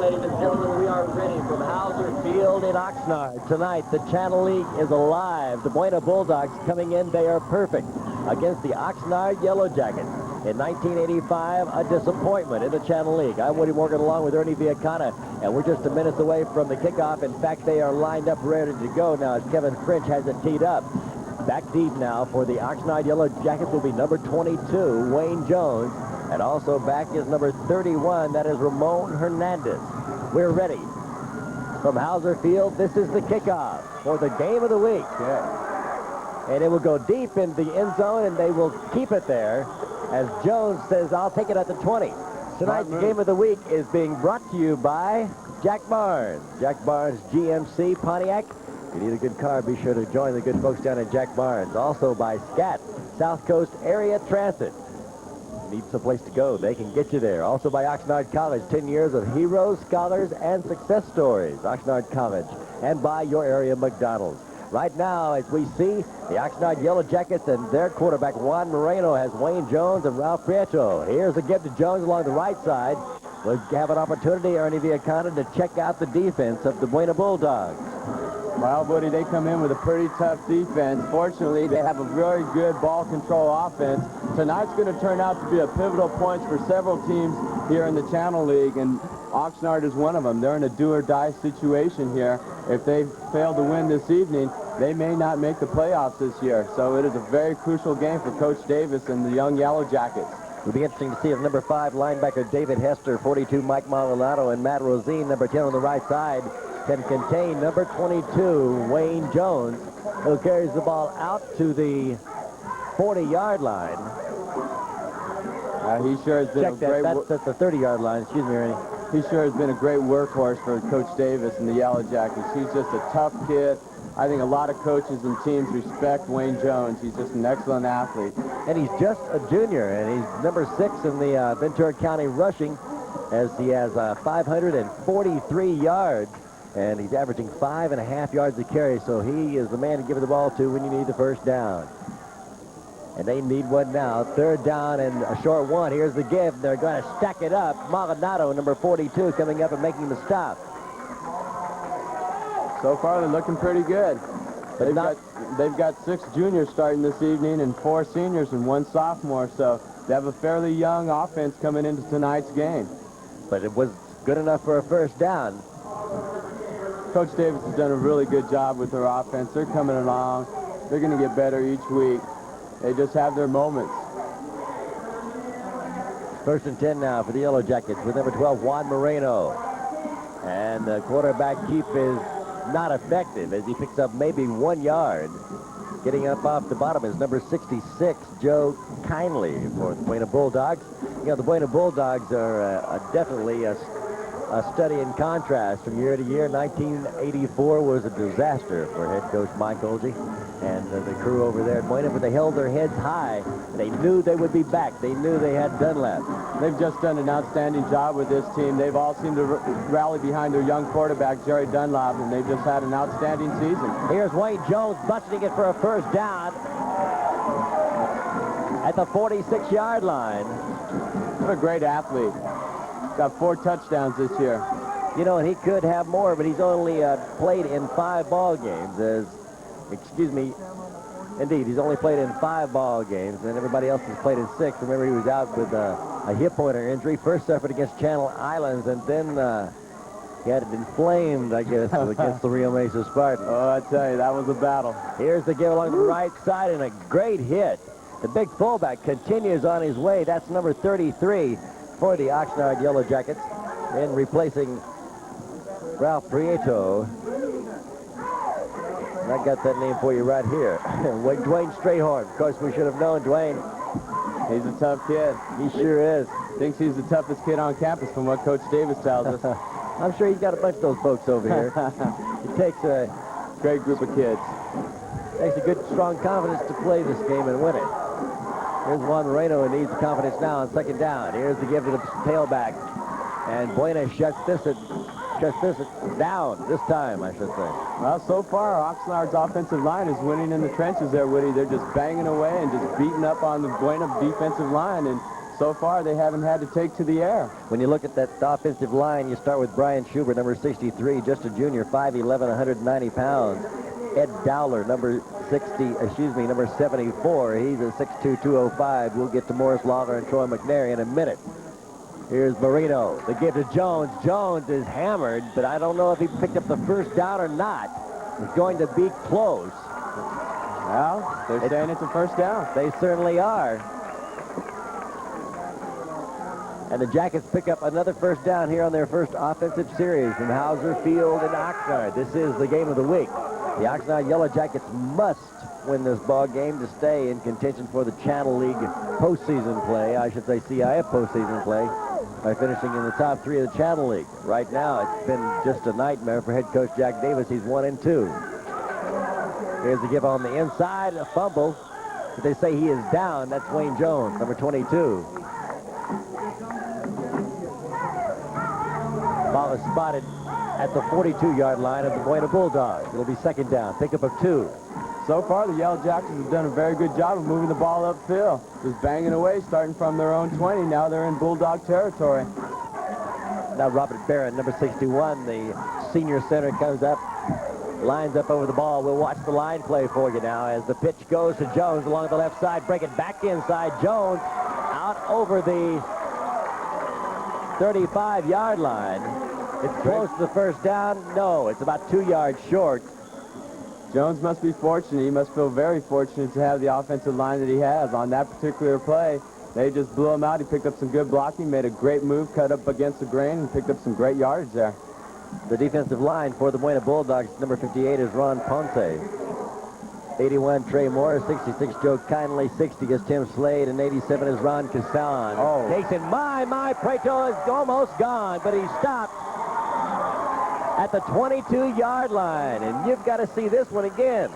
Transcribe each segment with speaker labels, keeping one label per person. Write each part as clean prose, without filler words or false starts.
Speaker 1: ladies and gentlemen, we are ready from Hauser Field in Oxnard. Tonight, the Channel League is alive. The Buena Bulldogs coming in, they are perfect against the Oxnard Yellow Jackets. In 1985, a disappointment in the Channel League. I'm Woody Morgan along with Ernie Viacana, and we're just a minutes away from the kickoff. In fact, they are lined up ready to go now as Kevin French has it teed up. Back deep now for the Oxnard Yellow Jackets will be number 22, Wayne Jones. And also back is number 31, that is Ramon Hernandez. We're ready. From Hauser Field, this is the kickoff for the game of the week.
Speaker 2: Yeah.
Speaker 1: And it will go deep in the end zone, and they will keep it there as Jones says, I'll take it at the 20. Tonight's game of the week is being brought to you by Jack Barnes. Jack Barnes GMC Pontiac. If you need a good car, be sure to join the good folks down at Jack Barnes. Also by SCAT, South Coast Area Transit. Need someplace to go, they can get you there. Also by Oxnard College, 10 years of heroes, scholars, and success stories. Oxnard College. And by your area McDonald's. Right now, as we see, the Oxnard Yellow Jackets and their quarterback, Juan Moreno, has Wayne Jones and Ralph Prieto. Here's a give to Jones along the right side. We'll have an opportunity, Ernie Viacana, to check out the defense of the Buena Bulldogs.
Speaker 2: Well, Woody, they come in with a pretty tough defense. Fortunately, they have a very good ball control offense. Tonight's going to turn out to be a pivotal point for several teams here in the Channel League, and Oxnard is one of them. They're in a do-or-die situation here. If they fail to win this evening, they may not make the playoffs this year. So it is a very crucial game for Coach Davis and the young Yellow Jackets.
Speaker 1: It'll be interesting to see if number 5 linebacker David Hester, 42 Mike Molinado, and Matt Rosine, number 10 on the right side, can contain number 22, Wayne Jones, who carries the ball out to the 40-yard line.
Speaker 2: He sure has been
Speaker 1: that's at the 30-yard line. Excuse me, Ernie.
Speaker 2: He sure has been a great workhorse for Coach Davis and the Yellow Jackets. He's just a tough kid. I think a lot of coaches and teams respect Wayne Jones. He's just an excellent athlete.
Speaker 1: And he's just a junior, and he's number 6 in the Ventura County rushing, as he has 543 yards, and he's averaging 5.5 yards a carry, so he is the man to give the ball to when you need the first down. And they need one now. Third down and a short one. Here's the give. They're going to stack it up. Molinado, number 42, coming up and making the stop.
Speaker 2: So far, they're looking pretty good. They've got 6 juniors starting this evening and 4 seniors and 1 sophomore, so they have a fairly young offense coming into tonight's game.
Speaker 1: But it was good enough for a first down.
Speaker 2: Coach Davis has done a really good job with their offense. They're coming along. They're going to get better each week. They just have their moments.
Speaker 1: First and 10 now for the Yellow Jackets with number 12, Juan Moreno. And the quarterback keep is not effective as he picks up maybe 1 yard. Getting up off the bottom is number 66, Joe Kindly for the Buena Bulldogs. You know, the Buena Bulldogs are definitely a study in contrast from year to year. 1984 was a disaster for head coach Mike Olgey and the crew over there at Buena, but they held their heads high. They knew they would be back. They knew they had Dunlap.
Speaker 2: They've just done an outstanding job with this team. They've all seemed to rally behind their young quarterback, Jerry Dunlap, and they've just had an outstanding season.
Speaker 1: Here's Wayne Jones busting it for a first down at the 46-yard line.
Speaker 2: What a great athlete. Got 4 touchdowns this year.
Speaker 1: You know, and he could have more, but he's only played in 5 ball games. Indeed, he's only played in 5 ball games, and everybody else has played in 6. Remember, he was out with a hip pointer injury. First suffered against Channel Islands, and then he had it inflamed, I guess, against the Rio Mesa Spartans.
Speaker 2: Oh, I tell you, that was a battle.
Speaker 1: Here's the give along the right side, and a great hit. The big fullback continues on his way. That's number 33 for the Oxnard Yellow Jackets, and replacing Ralph Prieto. And I got that name for you right here. Dwayne Strayhorn. Of course, we should have known Dwayne.
Speaker 2: He's a tough kid.
Speaker 1: He sure is.
Speaker 2: Thinks he's the toughest kid on campus from what Coach Davis tells us.
Speaker 1: I'm sure he's got a bunch of those folks over here. It takes a
Speaker 2: great group of kids.
Speaker 1: Takes a good, strong confidence to play this game and win it. Here's Juan Moreno, who needs confidence now on second down. Here's the give to the tailback. And Buena shuts this down this time, I should say.
Speaker 2: Well, so far, Oxnard's offensive line is winning in the trenches there, Woody. They're just banging away and just beating up on the Buena defensive line. And so far they haven't had to take to the air.
Speaker 1: When you look at that offensive line, you start with Brian Schubert, number 63, just a junior, 5'11", 190 pounds. Ed Dowler, number 74. He's a 6'2", 205. We'll get to Morris Lawler and Troy McNary in a minute. Here's Marino. The give to Jones. Jones is hammered, but I don't know if he picked up the first down or not. It's going to be close.
Speaker 2: Well, they're saying it's a first down.
Speaker 1: They certainly are. And the Jackets pick up another first down here on their first offensive series from Hauser Field in Oxnard. This is the game of the week. The Oxnard Yellow Jackets must win this ball game to stay in contention for the Channel League postseason play. I should say CIF postseason play, by finishing in the top 3 of the Channel League. Right now, it's been just a nightmare for head coach Jack Davis. He's 1-2. Here's the give on the inside, a fumble. But they say he is down. That's Wayne Jones, number 22. Ball is spotted at the 42-yard line of the Buena Bulldogs. It'll be second down, pickup of 2.
Speaker 2: So far, the Yellow Jackets have done a very good job of moving the ball upfield. Just banging away, starting from their own 20. Now they're in Bulldog territory.
Speaker 1: Now Robert Barron, number 61, the senior center, comes up, lines up over the ball. We'll watch the line play for you now as the pitch goes to Jones along the left side. Break it back inside. Jones out over the 35-yard line. It's close to the first down. No, it's about 2 yards short.
Speaker 2: Jones must be fortunate. He must feel very fortunate to have the offensive line that he has. On that particular play, they just blew him out. He picked up some good blocking, made a great move, cut up against the grain, and picked up some great yardage there.
Speaker 1: The defensive line for the Buena Bulldogs, number 58 is Ron Ponce. 81, Trey Morris. 66, Joe Kindly. 60 is Tim Slade. And 87 is Ron Casan.
Speaker 2: Oh.
Speaker 1: Takes it. My, Preto is almost gone, but he stopped at the 22-yard line. And you've got to see this one again.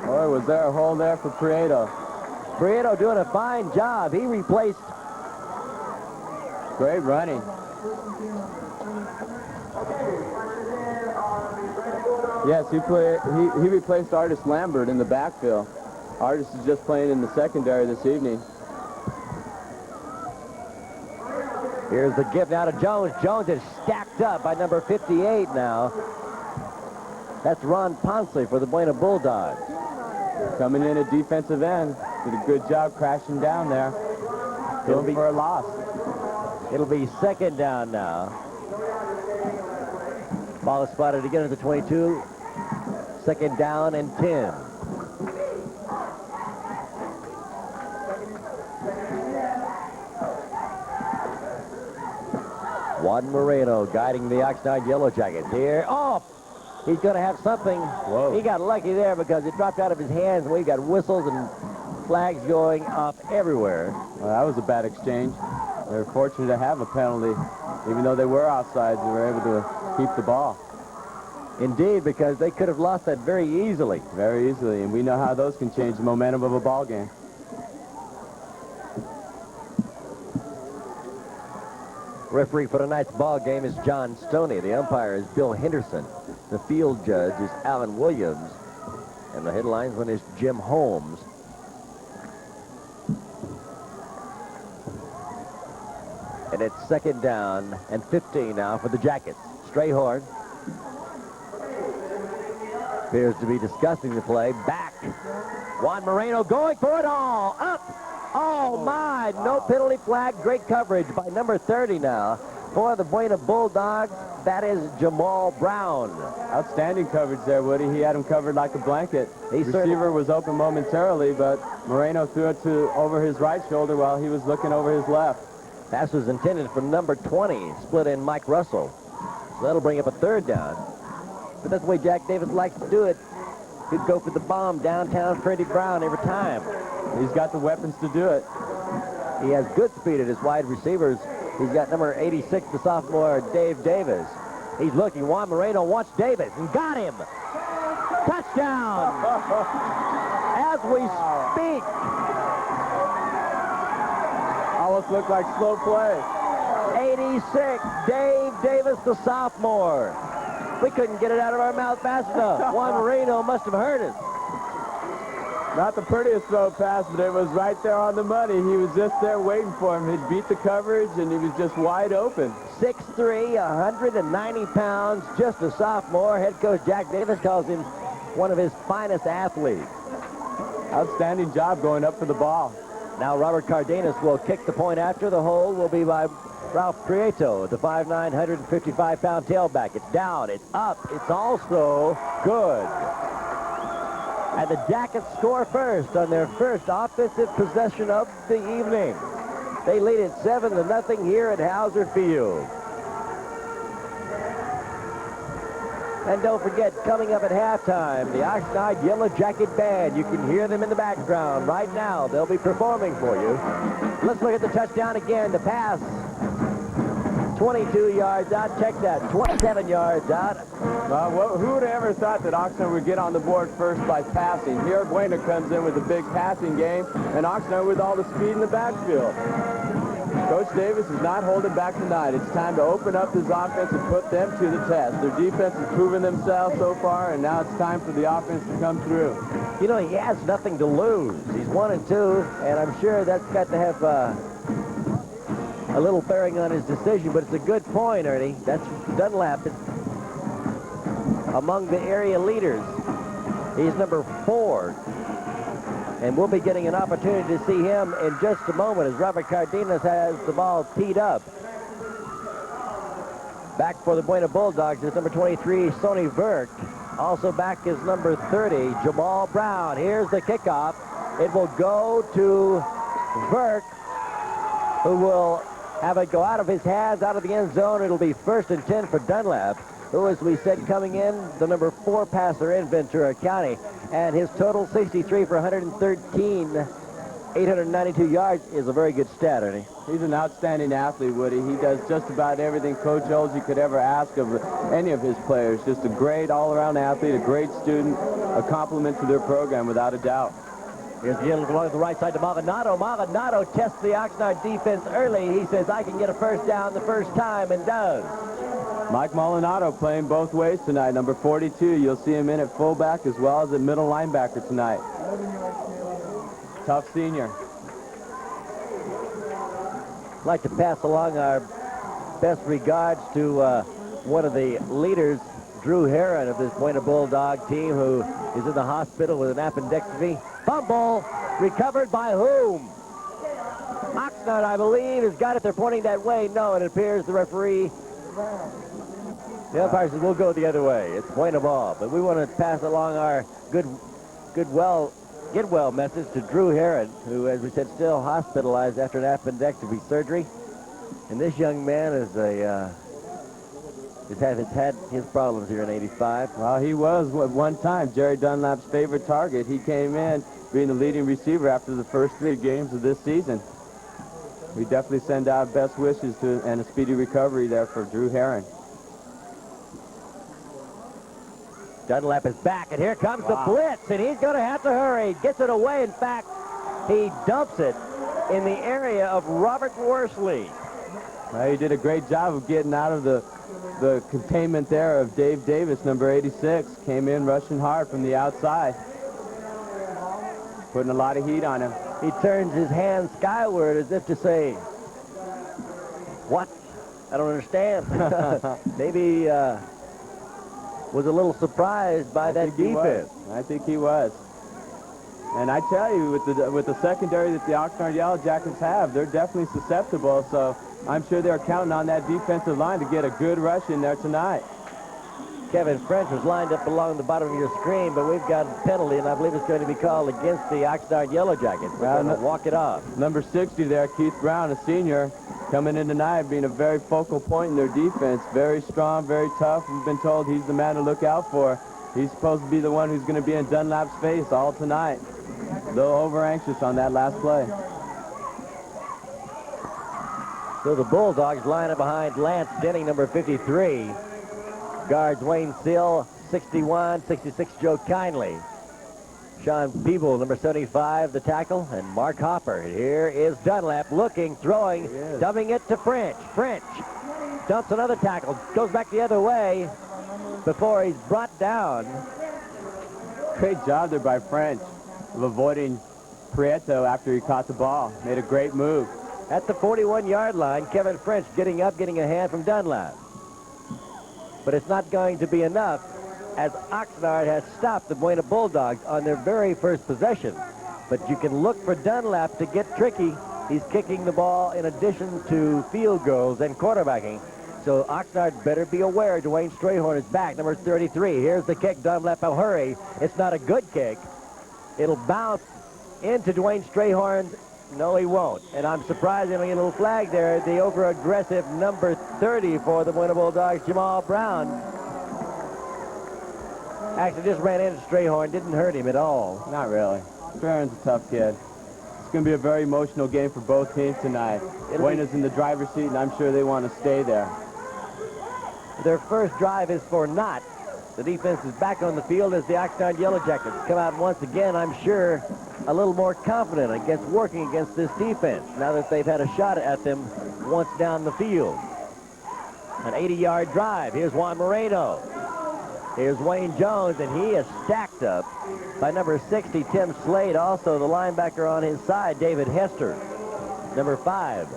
Speaker 2: Boy, was there a hole there for Prieto.
Speaker 1: Prieto doing a fine job. He replaced.
Speaker 2: Great running. Yes, he replaced Artis Lambert in the backfield. Artis is just playing in the secondary this evening.
Speaker 1: Here's the give now to Jones. Jones is stacked up by number 58 now. That's Ron Ponce for the Buena Bulldogs.
Speaker 2: Coming in at defensive end. Did a good job crashing down there. Going for a loss.
Speaker 1: It'll be second down now. Ball is spotted again at the 22. Second down and 10. Juan Moreno guiding the Oxnard Yellow Jackets here. Oh, he's going to have something.
Speaker 2: Whoa.
Speaker 1: He got lucky there because it dropped out of his hands. We got whistles and flags going off everywhere.
Speaker 2: Well, that was a bad exchange. They were fortunate to have a penalty. Even though they were outside, they were able to keep the ball.
Speaker 1: Indeed, because they could have lost that very easily.
Speaker 2: Very easily, and we know how those can change the momentum of a ball game.
Speaker 1: Referee for tonight's ball game is John Stoney. The umpire is Bill Henderson. The field judge is Alan Williams. And the head linesman is Jim Holmes. And it's second down and 15 now for the Jackets. Strayhorn appears to be discussing the play. Back. Juan Moreno going for it all. Up. Oh, my. No penalty flag. Great coverage by number 30 now. For the Buena Bulldogs, that is Jamal Brown.
Speaker 2: Outstanding coverage there, Woody. He had him covered like a blanket. The receiver was open momentarily, but Moreno threw it over his right shoulder while he was looking over his left.
Speaker 1: Pass was intended for number 20, split in Mike Russell. So that'll bring up a third down. But that's the way Jack Davis likes to do it. He'd go for the bomb downtown Freddie Brown every time.
Speaker 2: He's got the weapons to do it.
Speaker 1: He has good speed at his wide receivers. He's got number 86, the sophomore, Dave Davis. He's looking. Juan Moreno wants Davis and got him. Touchdown! As we speak.
Speaker 2: Almost looked like slow play.
Speaker 1: 86, Dave Davis, the sophomore. We couldn't get it out of our mouth fast enough. Juan Moreno must have heard us.
Speaker 2: Not the prettiest throw pass, but it was right there on the money. He was just there waiting for him. He beat the coverage, and he was just wide open.
Speaker 1: 6'3", 190 pounds, just a sophomore. Head coach Jack Davis calls him one of his finest athletes.
Speaker 2: Outstanding job going up for the ball.
Speaker 1: Now Robert Cardenas will kick the point after. The hold will be by Ralph Prieto, the 5'9", 155-pound tailback. It's down, it's up, it's also good. And the Jackets score first on their first offensive possession of the evening. They lead it 7-0 here at Hauser Field. And don't forget, coming up at halftime, the Oxnard Yellow Jacket Band. You can hear them in the background right now. They'll be performing for you. Let's look at the touchdown again. The pass, 22 yards out. Check that, 27 yards out.
Speaker 2: Who would have ever thought that Oxnard would get on the board first by passing? Here, Buena comes in with a big passing game, and Oxnard with all the speed in the backfield. Coach Davis is not holding back tonight. It's time to open up his offense and put them to the test. Their defense has proven themselves so far, and now it's time for the offense to come through.
Speaker 1: You know, he has nothing to lose. He's 1-2, and I'm sure that's got to have a little bearing on his decision, but it's a good point, Ernie. That's Dunlap. It's among the area leaders. He's number 4. And we'll be getting an opportunity to see him in just a moment as Robert Cardenas has the ball teed up. Back for the Buena Bulldogs is number 23, Sonny Verk. Also back is number 30, Jamal Brown. Here's the kickoff. It will go to Verk, who will have it go out of his hands, out of the end zone. It'll be 1st and 10 for Dunlap, who, as we said, coming in, the number 4 passer in Ventura County. And his total, 63 for 113, 892 yards, is a very good stat, Ernie.
Speaker 2: He's an outstanding athlete, Woody. He does just about everything Coach Olsey could ever ask of any of his players. Just a great all-around athlete, a great student, a compliment to their program, without a doubt.
Speaker 1: Here's the end along the right side to Molinado. Molinado tests the Oxnard defense early. He says, I can get a first down the first time, and does.
Speaker 2: Mike Molinado playing both ways tonight, number 42. You'll see him in at fullback as well as at middle linebacker tonight. Tough senior.
Speaker 1: I'd like to pass along our best regards to one of the leaders, Drew Heron, of this Buena Bulldog team, who is in the hospital with an appendectomy. Fumble, recovered by whom? Oxnard, I believe, has got it. They're pointing that way. No, it appears the referee. The umpire says we'll go the other way. It's Buena ball. But we want to pass along our get well message to Drew Heron, who, as we said, still hospitalized after an appendectomy surgery. And this young man is has had his problems here in '85.
Speaker 2: Well, he was at one time Jerry Dunlap's favorite target. He came in being the leading receiver after the first 3 games of this season. We definitely send out best wishes and a speedy recovery there for Drew Heron.
Speaker 1: Dunlap is back, and here comes the blitz, and he's going to have to hurry. Gets it away. In fact, he dumps it in the area of Robert Worsley.
Speaker 2: Well, he did a great job of getting out of the containment there of Dave Davis, number 86. Came in rushing hard from the outside. Putting a lot of heat on him.
Speaker 1: He turns his hand skyward as if to say, what? I don't understand. Maybe was a little surprised by that defense.
Speaker 2: I think he was. And I tell you, with the secondary that the Oxnard Yellow Jackets have, they're definitely susceptible. So I'm sure they're counting on that defensive line to get a good rush in there tonight.
Speaker 1: Kevin French was lined up along the bottom of your screen, but we've got a penalty, and I believe it's going to be called against the Oxnard Yellow Jackets. We're going to walk it off.
Speaker 2: Number 60 there, Keith Brown, a senior, coming in tonight, being a very focal point in their defense. Very strong, very tough. We've been told he's the man to look out for. He's supposed to be the one who's going to be in Dunlap's face all tonight. Though over-anxious on that last play.
Speaker 1: So the Bulldogs line up behind Lance Denning, number 53. Guards Wayne Sill, 61, 66 Joe Kindly. Sean Peeble, number 75, the tackle, and Mark Hopper. Here is Dunlap looking, throwing, dumping it to French. French dumps another tackle, goes back the other way before he's brought down.
Speaker 2: Great job there by French. of avoiding Prieto after he caught the ball. Made a great move.
Speaker 1: At the 41-yard line, Kevin French getting up, getting a hand from Dunlap. But it's not going to be enough, as Oxnard has stopped the Buena Bulldogs on their very first possession. But you can look for Dunlap to get tricky. He's kicking the ball in addition to field goals and quarterbacking. So Oxnard better be aware Dwayne Strayhorn is back, number 33. Here's the kick. Dunlap will hurry. It's not a good kick. It'll bounce into Dwayne Strayhorn. No, he won't. And I'm surprised they don't get a little flag there. The over-aggressive number 30 for the Buena Bulldogs, Jamal Brown. Actually just ran into Strayhorn. Didn't hurt him at all.
Speaker 2: Not really. Strayhorn's a tough kid. It's going to be a very emotional game for both teams tonight. Buena's in the driver's seat, and I'm sure they want to stay there.
Speaker 1: Their first drive is for naught. The defense is back on the field as the Oxnard Yellow Jackets come out once again, I'm sure, a little more confident against working against this defense now that they've had a shot at them once down the field. An 80-yard drive. Here's Juan Moreno. Here's Wayne Jones, and he is stacked up by number 60, Tim Slade. Also the linebacker on his side, David Hester, number 5.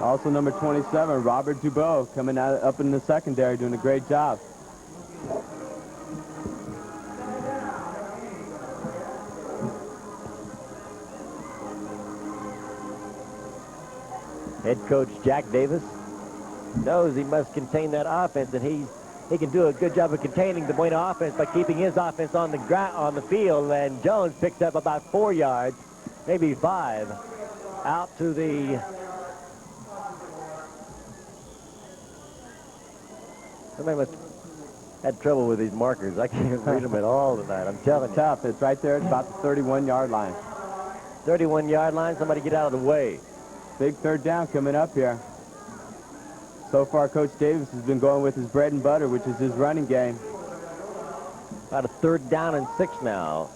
Speaker 2: Also number 27, Robert Dubois, coming out up in the secondary, doing a great job.
Speaker 1: Head coach Jack Davis knows he must contain that offense, and he can do a good job of containing the Buena offense by keeping his offense on the field. And Jones picks up about 4 yards, maybe 5, out to the. Somebody must have had trouble with these markers. I can't read them at all tonight. I'm telling you.
Speaker 2: Tough. It's right there. It's about the 31-yard line.
Speaker 1: 31-yard line. Somebody get out of the way.
Speaker 2: Big third down coming up here. So far, Coach Davis has been going with his bread and butter, which is his running game.
Speaker 1: About a 3rd down and 6 now.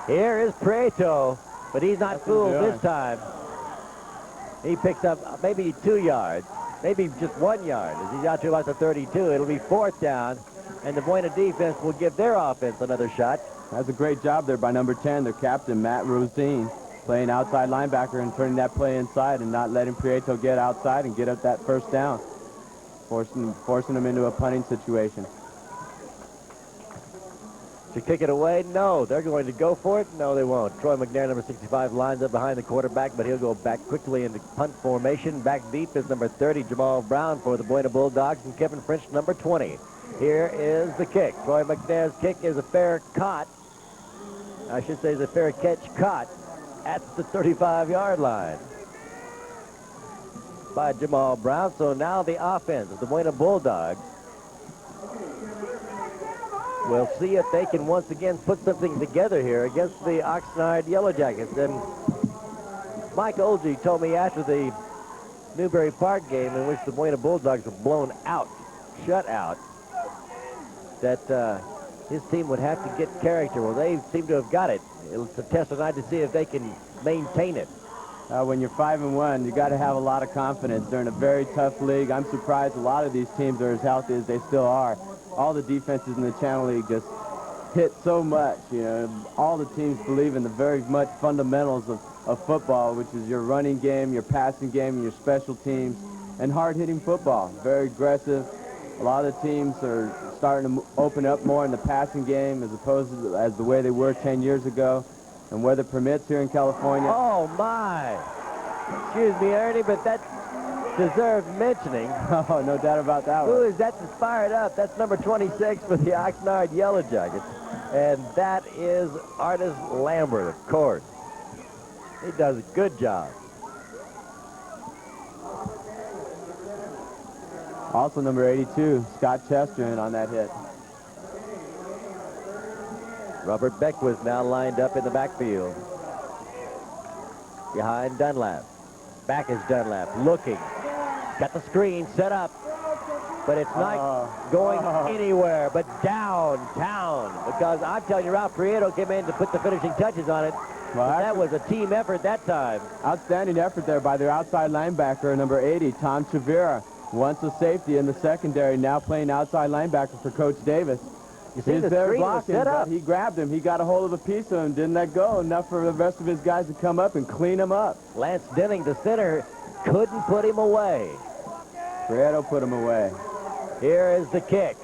Speaker 1: Here is Prieto, but he's not fooled this time. He picks up maybe 2 yards, maybe just 1 yard as he's out to about the 32. It'll be 4th down, and the Buena defense will give their offense another shot.
Speaker 2: That's a great job there by number 10, their captain, Matt Rosine, playing outside linebacker and turning that play inside and not letting Prieto get outside and get up that first down, forcing him into a punting situation.
Speaker 1: To kick it away? No. They're going to go for it? No, they won't. Troy McNair, number 65, lines up behind the quarterback, but he'll go back quickly into punt formation. Back deep is number 30, Jamal Brown for the Buena Bulldogs, and Kevin French, number 20. Here is the kick. Troy McNair's kick is a fair caught. I should say is a fair catch caught at the 35-yard line by Jamal Brown. So now the offense of the Buena Bulldogs will see if they can once again put something together here against the Oxnard Yellow Jackets. And Mike Olgey told me after the Newberry Park game in which the Buena Bulldogs were blown out, shut out, that his team would have to get character. Well, they seem to have got it. It's a test tonight to see if they can maintain it.
Speaker 2: When you're 5-1, you got to have a lot of confidence. They're in a very tough league. I'm surprised a lot of these teams are as healthy as they still are. All the defenses in the Channel League just hit so much. You know, all the teams believe in the very much fundamentals of football, which is your running game, your passing game, and your special teams, and hard-hitting football. Very aggressive. A lot of the teams are starting to open up more in the passing game as opposed to as the way they were 10 years ago. And weather permits here in California.
Speaker 1: Oh, my. Excuse me, Ernie, but that deserves mentioning.
Speaker 2: Oh, no doubt about that one.
Speaker 1: Who is that that's fired up? That's number 26 for the Oxnard Yellow Jackets. And that is Artis Lambert, of course. He does a good job.
Speaker 2: Also number 82, Scott Chester in on that hit.
Speaker 1: Robert Beck was now lined up in the backfield. Behind Dunlap. Back is Dunlap, looking. Got the screen set up. But it's not going anywhere but downtown. Because I'm telling you, Ralph Prieto came in to put the finishing touches on it. Well, that was a team effort that time.
Speaker 2: Outstanding effort there by their outside linebacker, number 80, Tom Chavira. Once a safety in the secondary, now playing outside linebacker for Coach Davis.
Speaker 1: You see
Speaker 2: He's
Speaker 1: the
Speaker 2: there
Speaker 1: screen was
Speaker 2: blocking,
Speaker 1: set up.
Speaker 2: but he grabbed him. He got a hold of a piece of him, didn't let go. Enough for the rest of his guys to come up and clean him up.
Speaker 1: Lance Denning, the center, couldn't put him away.
Speaker 2: Prieto put him away.
Speaker 1: Here is the kick.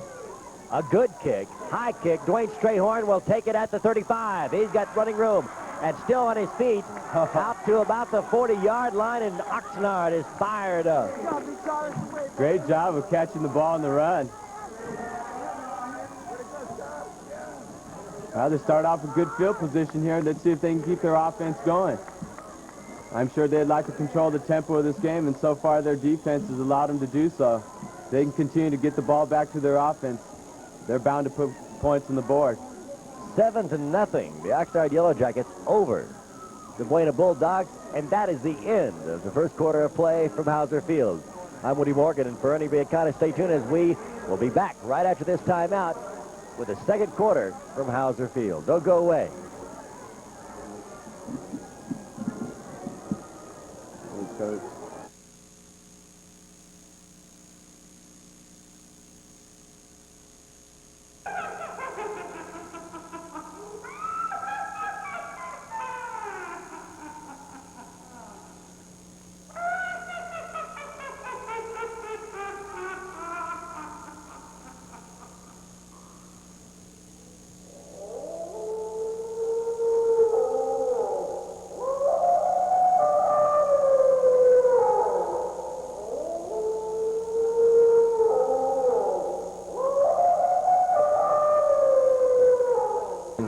Speaker 1: A good kick. High kick. Dwayne Strayhorn will take it at the 35. He's got running room. And still on his feet, out to about the 40-yard line, and Oxnard is fired up.
Speaker 2: Great job of catching the ball on the run. Well, they start off with good field position here. Let's see if they can keep their offense going. I'm sure they'd like to control the tempo of this game, and so far their defense has allowed them to do so. They can continue to get the ball back to their offense. They're bound to put points on the board.
Speaker 1: 7-0. The Oxnard Yellow Jackets over the Buena Bulldogs, and that is the end of the first quarter of play from Hauser Field. I'm Woody Morgan, and for Ernie Biacata, stay tuned as we will be back right after this timeout with the second quarter from Hauser Field. Don't go away.
Speaker 2: Thanks, Coach.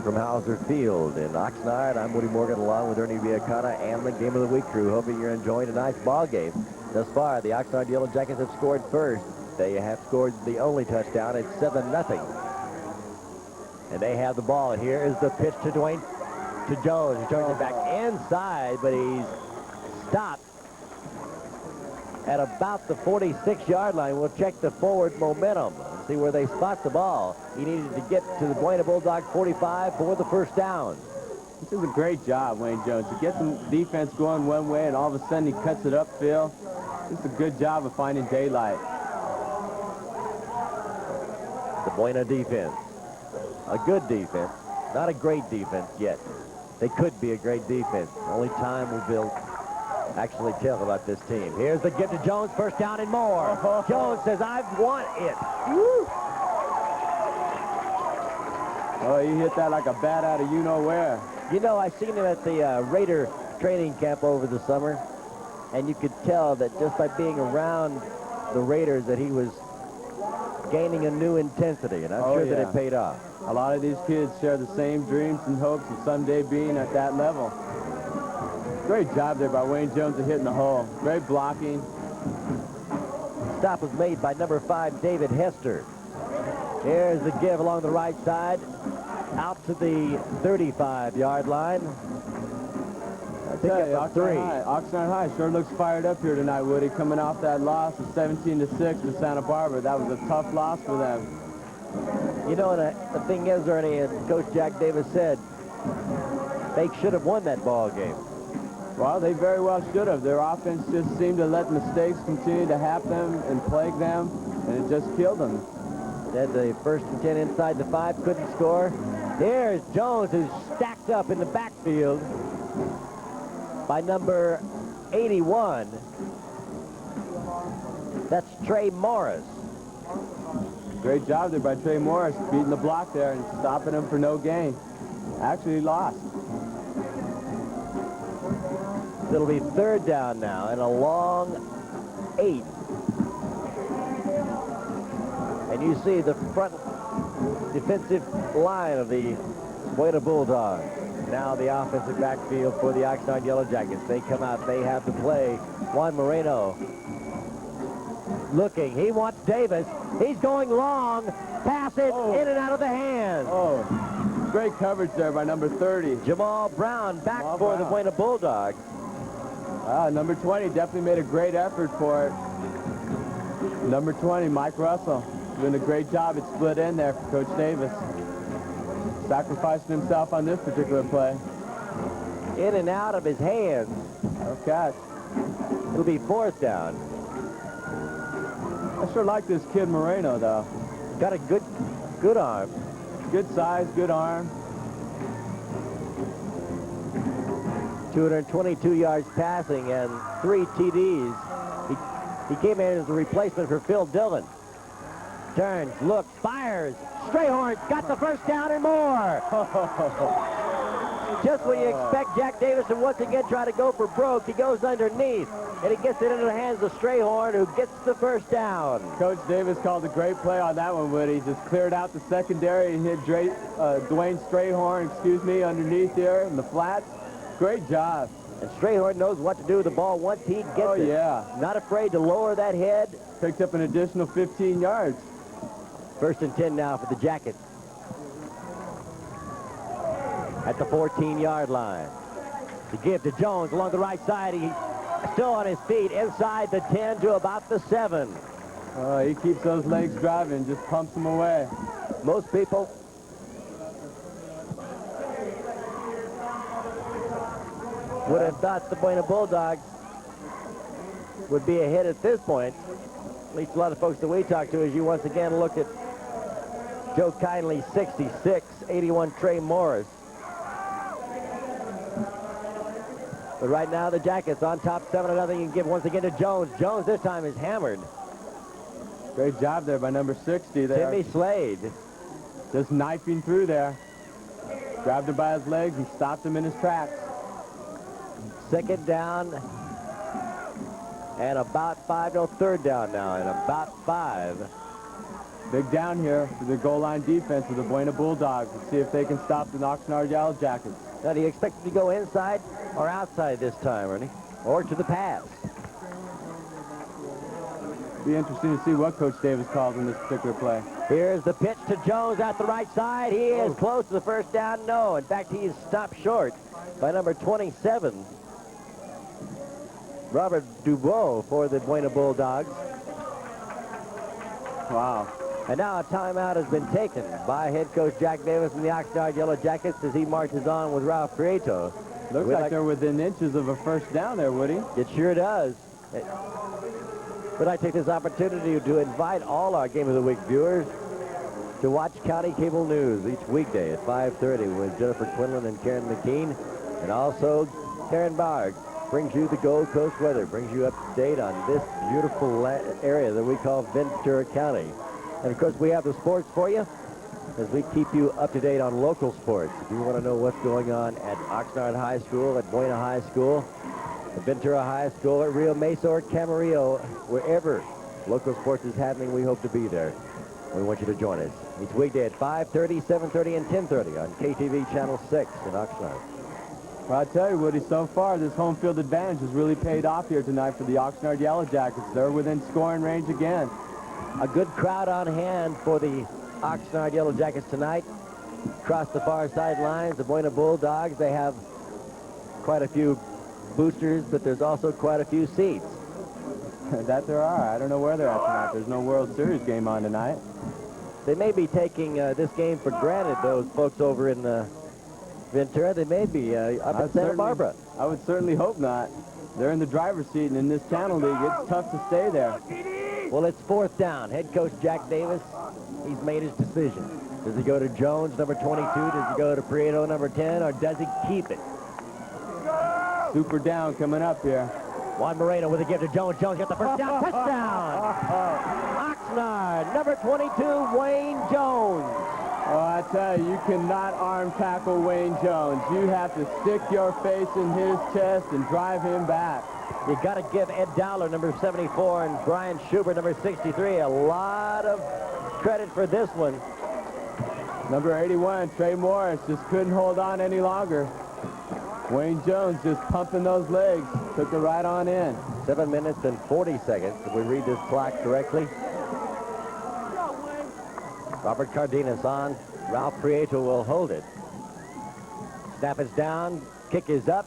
Speaker 1: From Hauser Field in Oxnard, I'm Woody Morgan along with Ernie Biacata and the Game of the Week crew. Hoping you're enjoying tonight's ball game. Thus far, the Oxnard Yellow Jackets have scored first. They have scored the only touchdown. It's 7-0. And they have the ball. And here is the pitch to Jones. He turns it back inside, but he's stopped at about the 46-yard line. We'll check the forward momentum. See where they spot the ball. He needed to get to the Buena Bulldog 45 for the first down.
Speaker 2: This is a great job, Wayne Jones. To get some defense going one way and all of a sudden he cuts it upfield. It's a good job of finding daylight.
Speaker 1: The Buena defense. A good defense. Not a great defense yet. They could be a great defense. Only time will actually tell about this team. Here's the give to Jones, first down and more. Jones says, I want it. Woo.
Speaker 2: Oh, he hit that like a bat out of you-know-where.
Speaker 1: You know, I seen him at the Raider training camp over the summer, and you could tell that just by being around the Raiders that he was gaining a new intensity, and I'm sure that it paid off.
Speaker 2: A lot of these kids share the same dreams and hopes of someday being at that level. Great job there by Wayne Jones of hitting the hole. Great blocking.
Speaker 1: Stop was made by number 5, David Hester. Here's the give along the right side, out to the 35-yard line. Pick up 3.
Speaker 2: Oxnard High sure looks fired up here tonight, Woody, coming off that loss of 17-6 to Santa Barbara. That was a tough loss for them.
Speaker 1: You know, and the thing is, Ernie, and Coach Jack Davis said, they should have won that ball game.
Speaker 2: Well, they very well should have. Their offense just seemed to let mistakes continue to happen and plague them, and it just killed them.
Speaker 1: Had the 1st and 10 inside the 5, couldn't score. There's Jones, who's stacked up in the backfield by number 81. That's Trey Morris.
Speaker 2: Great job there by Trey Morris, beating the block there and stopping him for no gain. Actually lost.
Speaker 1: It'll be 3rd down now and a long 8. And you see the front defensive line of the Buena Bulldogs. Now the offensive backfield for the Oxnard Yellow Jackets. They come out, they have to play. Juan Moreno looking. He wants Davis. He's going long. Pass it in and out of the hands.
Speaker 2: Oh, great coverage there by number 30.
Speaker 1: Jamal Brown back for the Buena Bulldogs.
Speaker 2: Number 20 definitely made a great effort for it. Number 20, Mike Russell, doing a great job. It split in there for Coach Davis. Sacrificing himself on this particular play.
Speaker 1: In and out of his hands.
Speaker 2: No catch.
Speaker 1: It'll be 4th down.
Speaker 2: I sure like this kid Moreno, though.
Speaker 1: Got a good arm.
Speaker 2: Good size, good arm.
Speaker 1: 222 yards passing and 3 TDs. He came in as a replacement for Phil Dillon. Turns, looks, fires. Strayhorn got the first down and more. Just when you expect Jack Davis to once again try to go for broke, he goes underneath, and he gets it into the hands of Strayhorn, who gets the first down.
Speaker 2: Coach Davis called a great play on that one, Woody. Just cleared out the secondary and hit Dwayne Strayhorn, underneath here in the flats. Great job.
Speaker 1: And Strayhorn knows what to do with the ball once he gets it.
Speaker 2: Oh, yeah.
Speaker 1: Not afraid to lower that head.
Speaker 2: Picked up an additional 15 yards.
Speaker 1: 1st and 10 now for the Jackets. At the 14-yard line. The give to Jones along the right side. He's still on his feet inside the 10 to about the 7.
Speaker 2: He keeps those legs driving, just pumps them away.
Speaker 1: Most people would have thought the Buena Bulldogs would be ahead at this point. At least a lot of folks that we talked to, as you once again looked at Joe Kindly, 66, 81 Trey Morris. But right now the Jackets on top 7-0. You can give once again to Jones. Jones this time is hammered.
Speaker 2: Great job there by number 60 there.
Speaker 1: Timmy Slade.
Speaker 2: Just knifing through there. Grabbed him by his legs and stopped him in his tracks.
Speaker 1: 2nd down and about 5. No, 3rd down now and about 5.
Speaker 2: Big down here for the goal line defense of the Buena Bulldogs. Let's see if they can stop the Oxnard Yellow Jackets.
Speaker 1: Now, do you expect them to go inside or outside this time, Ernie? Or to the pass?
Speaker 2: Be interesting to see what Coach Davis calls in this particular play.
Speaker 1: Here's the pitch to Jones at the right side. He is close to the first down. No, in fact, he is stopped short by number 27. Robert Dubois for the Buena Bulldogs.
Speaker 2: Wow.
Speaker 1: And now a timeout has been taken by head coach Jack Davis and the Oxnard Yellow Jackets as he marches on with Ralph Prieto.
Speaker 2: Looks like they're within inches of a first down there, Woody.
Speaker 1: It sure does. But I take this opportunity to invite all our Game of the Week viewers to watch County Cable News each weekday at 5:30 with Jennifer Quinlan and Karen McKean. And also Karen Barg brings you the Gold Coast weather, brings you up to date on this beautiful area that we call Ventura County. And of course we have the sports for you as we keep you up to date on local sports. If you want to know what's going on at Oxnard High School, at Buena High School, at Ventura High School, at Rio Mesa or Camarillo, wherever local sports is happening, we hope to be there. We want you to join us each weekday at 5:30, 7:30, and 10:30 on KTV Channel 6 in Oxnard.
Speaker 2: Well, I tell you, Woody, so far this home field advantage has really paid off here tonight for the Oxnard Yellow Jackets. They're within scoring range again.
Speaker 1: A good crowd on hand for the Oxnard Yellow Jackets tonight. Across the far sidelines, the Buena Bulldogs, they have quite a few boosters, but there's also quite a few seats.
Speaker 2: That there are. I don't know where they're at tonight. There's no World Series game on tonight.
Speaker 1: They may be taking this game for granted, those folks over in Ventura. They may be up in Santa Barbara.
Speaker 2: I would certainly hope not. They're in the driver's seat, and in this channel league, it's tough to stay there.
Speaker 1: Well, it's 4th down. Head coach Jack Davis, he's made his decision. Does he go to Jones, number 22? Does he go to Prieto, number 10? Or does he keep it?
Speaker 2: Super down coming up here.
Speaker 1: Juan Moreno with a give to Jones. Jones got the first down. Touchdown! Oxnard, number 22, Wayne Jones.
Speaker 2: Oh, I tell you, you cannot arm tackle Wayne Jones. You have to stick your face in his chest and drive him back.
Speaker 1: You got to give Ed Dowler, number 74, and Brian Schubert, number 63, a lot of credit for this one.
Speaker 2: Number 81, Trey Morris, just couldn't hold on any longer. Wayne Jones just pumping those legs, took it right on in.
Speaker 1: 7 minutes and 40 seconds, if we read this clock correctly. Robert Cardenas on. Ralph Prieto will hold it. Snap is down. Kick is up.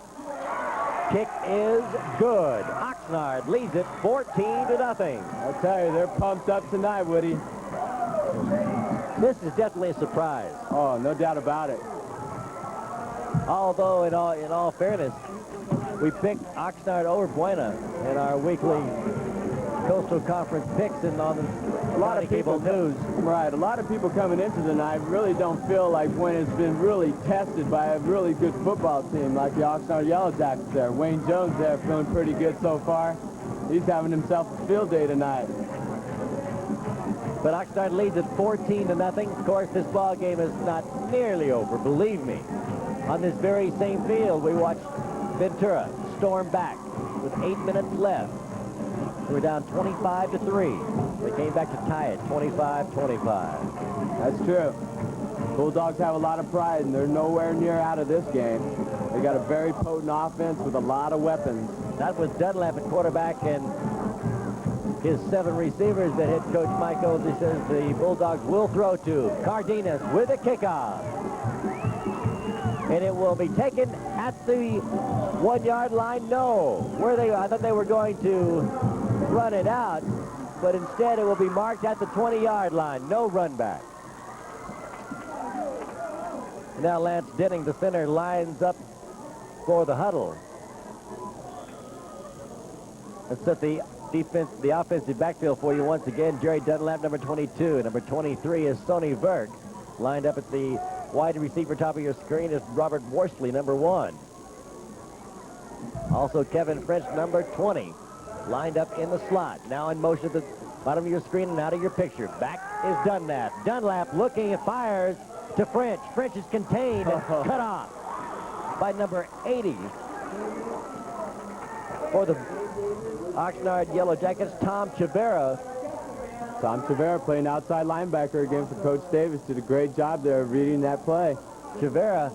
Speaker 1: Kick is good. Oxnard leads it 14-0.
Speaker 2: I'll tell you, they're pumped up tonight, Woody.
Speaker 1: This is definitely a surprise.
Speaker 2: Oh, no doubt about it.
Speaker 1: Although, in all fairness, we picked Oxnard over Buena in our weekly Coastal Conference picks and on
Speaker 2: A lot of people
Speaker 1: news.
Speaker 2: Right, a lot of people coming into the night really don't feel like Buena's been really tested by a really good football team like the Oxnard Yellow Jackets there. Wayne Jones there feeling pretty good so far. He's having himself a field day tonight.
Speaker 1: But Oxnard leads at 14-0. Of course, this ball game is not nearly over, believe me. On this very same field, we watched Ventura storm back with 8 minutes left. They were down 25-3. They came back to tie it 25-25.
Speaker 2: That's true. Bulldogs have a lot of pride, and they're nowhere near out of this game. They got a very potent offense with a lot of weapons.
Speaker 1: That was Dunlap at quarterback and his 7 receivers that head coach Mike Oldie says the Bulldogs will throw to. Cardenas with a kickoff. And it will be taken at the 1-yard line. No. I thought they were going to run it out, but instead it will be marked at the 20-yard line. No run back. Now Lance Denning, the center, lines up for the huddle. Let's set the offensive backfield for you once again. Jerry Dunlap, number 22. Number 23 is Sonny Verk. Lined up at the wide receiver top of your screen is Robert Worsley, number 1. Also Kevin French, number 20. Lined up in the slot. Now in motion at the bottom of your screen and out of your picture. Back is Dunlap. Dunlap looking and fires to French. French is contained and cut off by number 80. For the Oxnard Yellow Jackets, Tom Chavera.
Speaker 2: Tom Chavera playing outside linebacker again for Coach Davis. Did a great job there of reading that play.
Speaker 1: Chavera,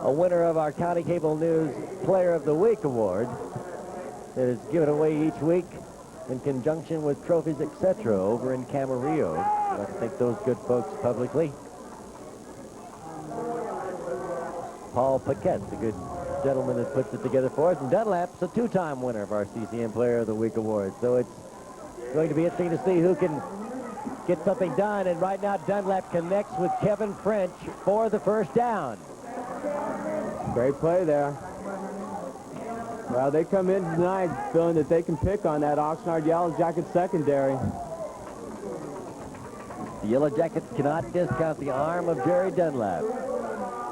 Speaker 1: a winner of our County Cable News Player of the Week award that is given away each week in conjunction with trophies, etc. over in Camarillo. Let's thank those good folks publicly. Paul Paquette, the good gentleman that puts it together for us. And Dunlap's a 2-time winner of our CCM Player of the Week award. So it's going to be interesting to see who can get something done. And right now, Dunlap connects with Kevin French for the first down.
Speaker 2: Great play there. Well, they come in tonight feeling that they can pick on that Oxnard Yellow Jackets secondary.
Speaker 1: The Yellow Jackets cannot discount the arm of Jerry Dunlap.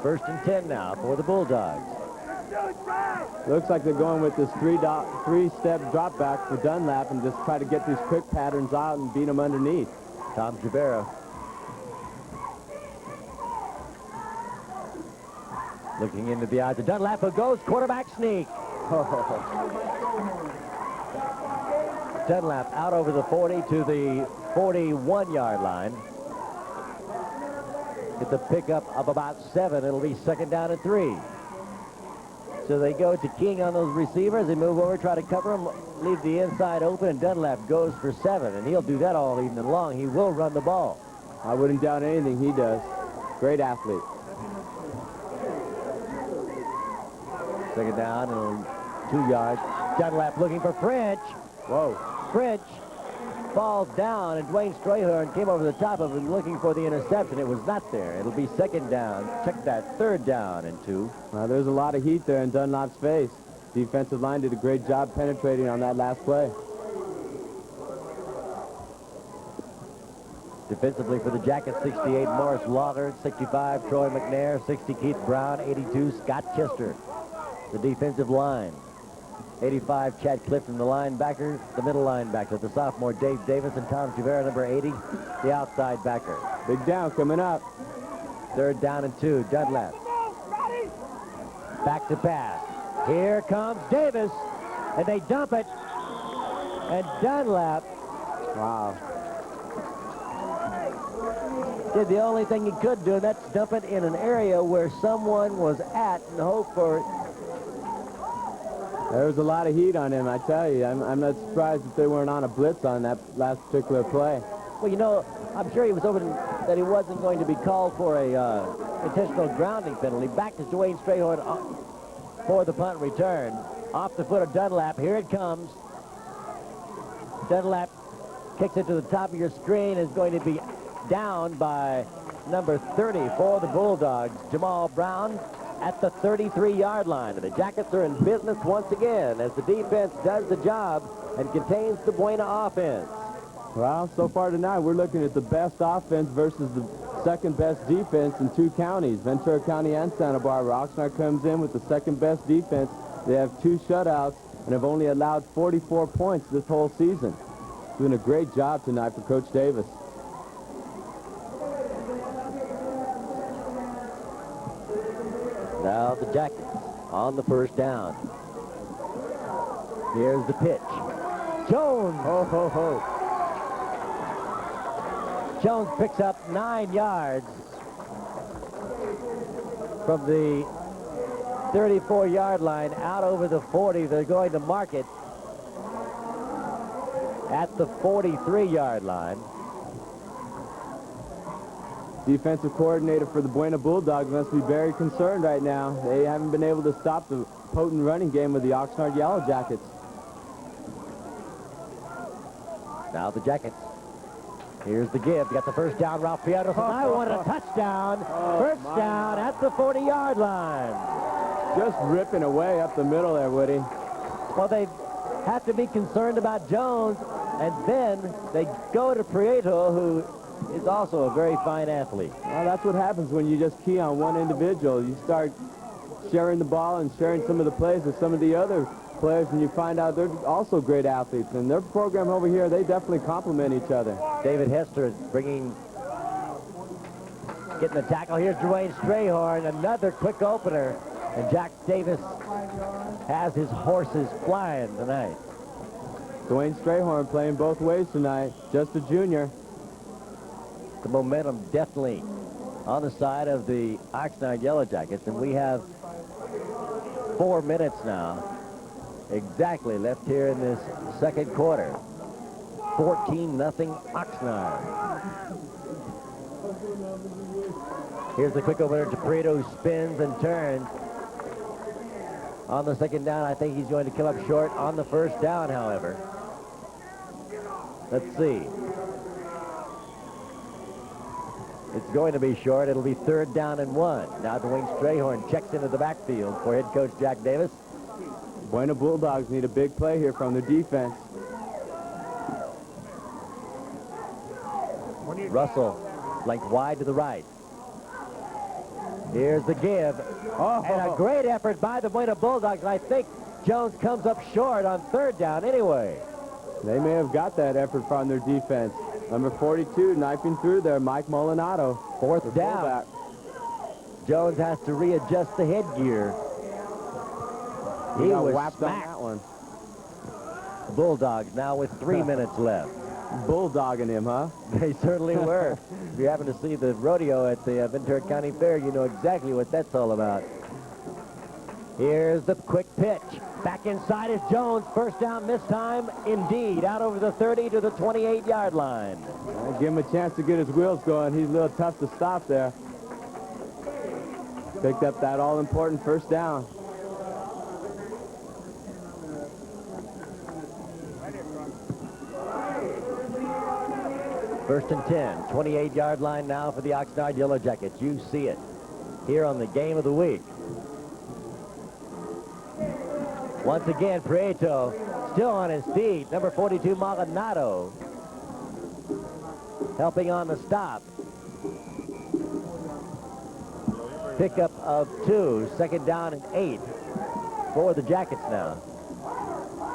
Speaker 1: 1st and 10 now for the Bulldogs.
Speaker 2: Looks like they're going with this three-step drop back for Dunlap and just try to get these quick patterns out and beat them underneath.
Speaker 1: Tom Chavera. Looking into the eyes of Dunlap, who goes quarterback sneak. Dunlap out over the 40 to the 41-yard line. Get the pickup of about 7. It'll be 2nd down and 3. So they go to King on those receivers. They move over, try to cover them, leave the inside open, and Dunlap goes for 7. And he'll do that all evening long. He will run the ball.
Speaker 2: I wouldn't doubt anything he does. Great athlete.
Speaker 1: 2nd down and 2 yards. Dunlap looking for French.
Speaker 2: Whoa.
Speaker 1: French falls down, and Dwayne Strayhorn came over the top of him looking for the interception. It was not there. It'll be 2nd down. Check that, 3rd down and 2.
Speaker 2: There's a lot of heat there in Dunlap's face. Defensive line did a great job penetrating on that last play.
Speaker 1: Defensively for the Jackets, 68 Morris Lawler, 65 Troy McNair, 60 Keith Brown, 82 Scott Chester. The defensive line. 85 Chad Clifton, the linebacker, the middle linebacker, the sophomore Dave Davis, and Tom Chavera, number 80, the outside backer.
Speaker 2: Big down coming up.
Speaker 1: 3rd down and 2, Dunlap. Back to pass. Here comes Davis, and they dump it. And Dunlap,
Speaker 2: wow,
Speaker 1: did the only thing he could do, and that's dump it in an area where someone was at and hope for.
Speaker 2: There was a lot of heat on him, I tell you. I'm not surprised that they weren't on a blitz on that last particular play.
Speaker 1: Well, you know, I'm sure he was hoping that he wasn't going to be called for a intentional grounding penalty. Back to Dwayne Strayhorn for the punt return. Off the foot of Dunlap. Here it comes. Dunlap kicks it to the top of your screen. Is going to be down by number 30 for the Bulldogs. Jamal Brown at the 33-yard line. And the Jackets are in business once again as the defense does the job and contains the Buena offense.
Speaker 2: Well, so far tonight, we're looking at the best offense versus the second-best defense in two counties, Ventura County and Santa Barbara. Oxnard comes in with the second-best defense. They have 2 shutouts and have only allowed 44 points this whole season. Doing a great job tonight for Coach Davis.
Speaker 1: Now the Jackets on the first down. Here's the pitch. Jones.
Speaker 2: Ho, ho, ho.
Speaker 1: Jones picks up 9 yards from the 34-yard line out over the 40. They're going to mark it at the 43-yard line.
Speaker 2: Defensive coordinator for the Buena Bulldogs must be very concerned right now. They haven't been able to stop the potent running game of the Oxnard Yellow Jackets.
Speaker 1: Now the Jackets. Here's the give. Got the first down. Ralph Pietro says, I want a touchdown. First down at the 40-yard line.
Speaker 2: Just ripping away up the middle there, Woody.
Speaker 1: Well, they have to be concerned about Jones, and then they go to Prieto, who is also a very fine athlete.
Speaker 2: Well, that's what happens when you just key on one individual. You start sharing the ball and sharing some of the plays with some of the other players, and you find out they're also great athletes. And their program over here, they definitely complement each other.
Speaker 1: David Hester is getting the tackle. Here's Dwayne Strayhorn, another quick opener. And Jack Davis has his horses flying tonight.
Speaker 2: Dwayne Strayhorn playing both ways tonight, just a junior.
Speaker 1: The momentum definitely on the side of the Oxnard Yellow Jackets, and we have 4 minutes now exactly left here in this second quarter. 14-0 Oxnard. Here's the quick opener to Prieto, who spins and turns. On the second down, I think he's going to come up short on the first down, however. Let's see. It's going to be short. It'll be 3rd down and 1. Now Dwayne Strayhorn checks into the backfield for head coach Jack Davis.
Speaker 2: Buena Bulldogs need a big play here from their defense.
Speaker 1: Russell flanked wide to the right. Here's the give. And a great effort by the Buena Bulldogs. And I think Jones comes up short on 3rd down anyway.
Speaker 2: They may have got that effort from their defense. Number 42 knifing through there, Mike Molinado.
Speaker 1: 4th down. Jones has to readjust the headgear. He was
Speaker 2: whacked on
Speaker 1: smacked.
Speaker 2: that one.
Speaker 1: Bulldogs now with 3 minutes left.
Speaker 2: Bulldogging him, huh?
Speaker 1: They certainly were. If you happen to see the rodeo at the Ventura County Fair, you know exactly what that's all about. Here's the quick pitch. Back inside is Jones. First down this time, indeed, out over the 30 to the 28-yard line.
Speaker 2: Give him a chance to get his wheels going. He's a little tough to stop there. Picked up that all-important first down.
Speaker 1: First and 10, 28-yard line now for the Oxnard Yellow Jackets. You see it here on the game of the week. Once again, Prieto still on his feet. Number 42, Molinado, helping on the stop. Pickup of 2, 2nd down and 8 for the Jackets now.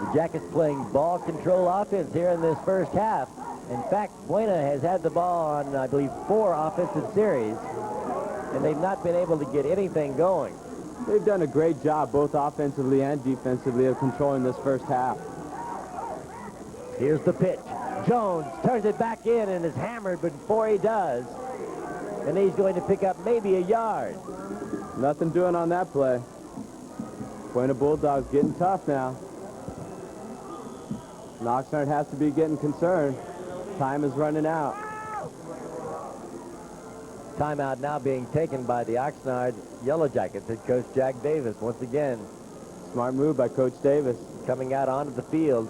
Speaker 1: The Jackets playing ball control offense here in this first half. In fact, Buena has had the ball on, I believe, 4 offensive series, and they've not been able to get anything going.
Speaker 2: They've done a great job, both offensively and defensively, of controlling this first half.
Speaker 1: Here's the pitch. Jones turns it back in and is hammered before he does. And he's going to pick up maybe a yard.
Speaker 2: Nothing doing on that play. Buena Bulldogs getting tough now. And Oxnard has to be getting concerned. Time is running out.
Speaker 1: Timeout now being taken by the Oxnard Yellow Jackets. Head coach Jack Davis once again.
Speaker 2: Smart move by Coach Davis.
Speaker 1: Coming out onto the field.